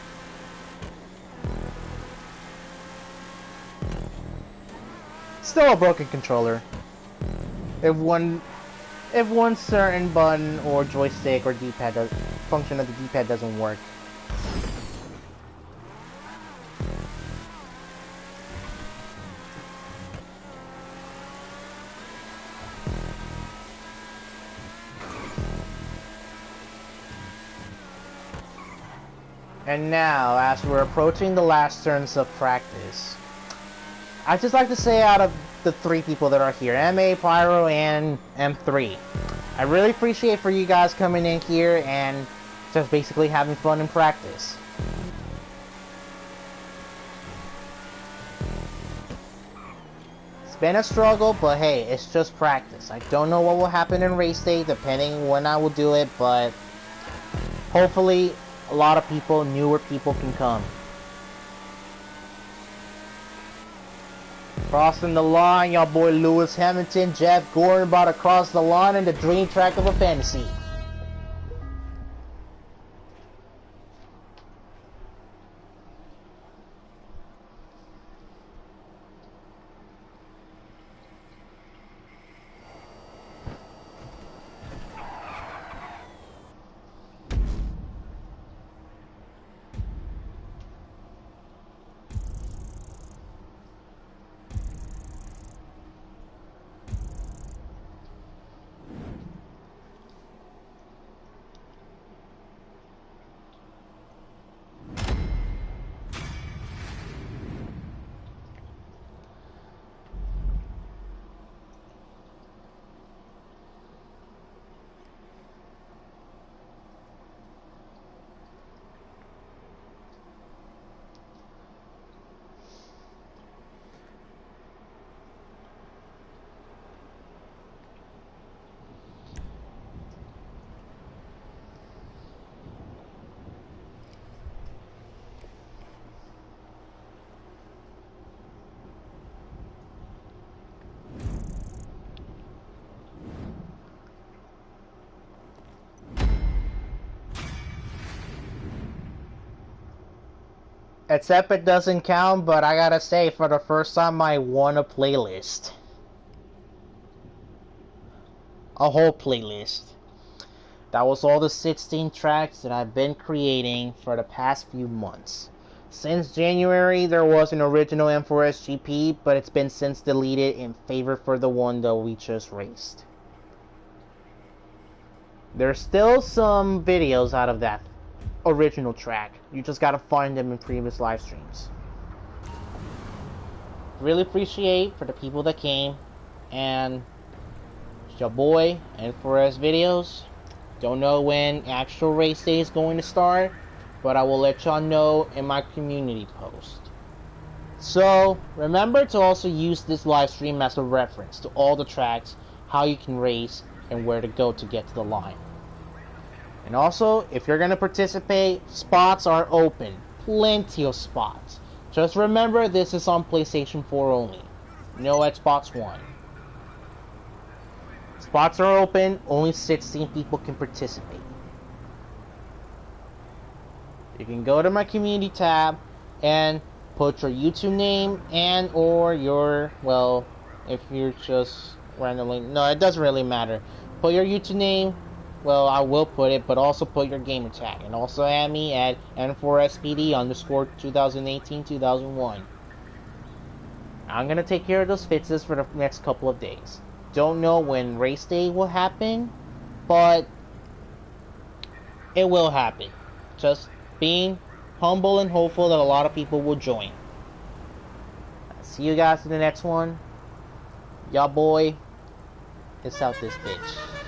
Still a broken controller. If one certain button or joystick or D-pad function of the D-pad doesn't work. And now, as we're approaching the last turns of practice, I'd just like to say out of the three people that are here, MA, Pyro, and M3, I really appreciate for you guys coming in here and just basically having fun in practice. It's been a struggle, but hey, it's just practice. I don't know what will happen in race day, depending when I will do it, but hopefully a lot of people, newer people, can come. Crossing the line, y'all boy Lewis Hamilton, Jeff Gordon about to cross the line in the dream track of a fantasy. Except it doesn't count, but I gotta say, for the first time I won a playlist. A whole playlist. That was all the 16 tracks that I've been creating for the past few months. Since January, there was an original N4S GP, but it's been since deleted in favor for the one that we just raced. There's still some videos out of that original track. You just gotta find them in previous live streams. Really appreciate for the people that came, and it's your boy N4S videos. Don't know when actual race day is going to start, but I will let y'all know in my community post. So remember to also use this live stream as a reference to all the tracks, how you can race, and where to go to get to the line. And also, if you're going to participate, spots are open. Plenty of spots. Just remember, this is on PlayStation 4 only. No Xbox One. Spots are open. Only 16 people can participate. You can go to my community tab and put your YouTube name and or your, well, if you're just randomly, no, it doesn't really matter. Put your YouTube name, well, I will put it, but also put your gamer tag. And also add me at N4SPD underscore 2018-2001. I'm gonna take care of those fixes for the next couple of days. Don't know when race day will happen, but it will happen. Just being humble and hopeful that a lot of people will join. See you guys in the next one. Y'all boy, it's out this bitch.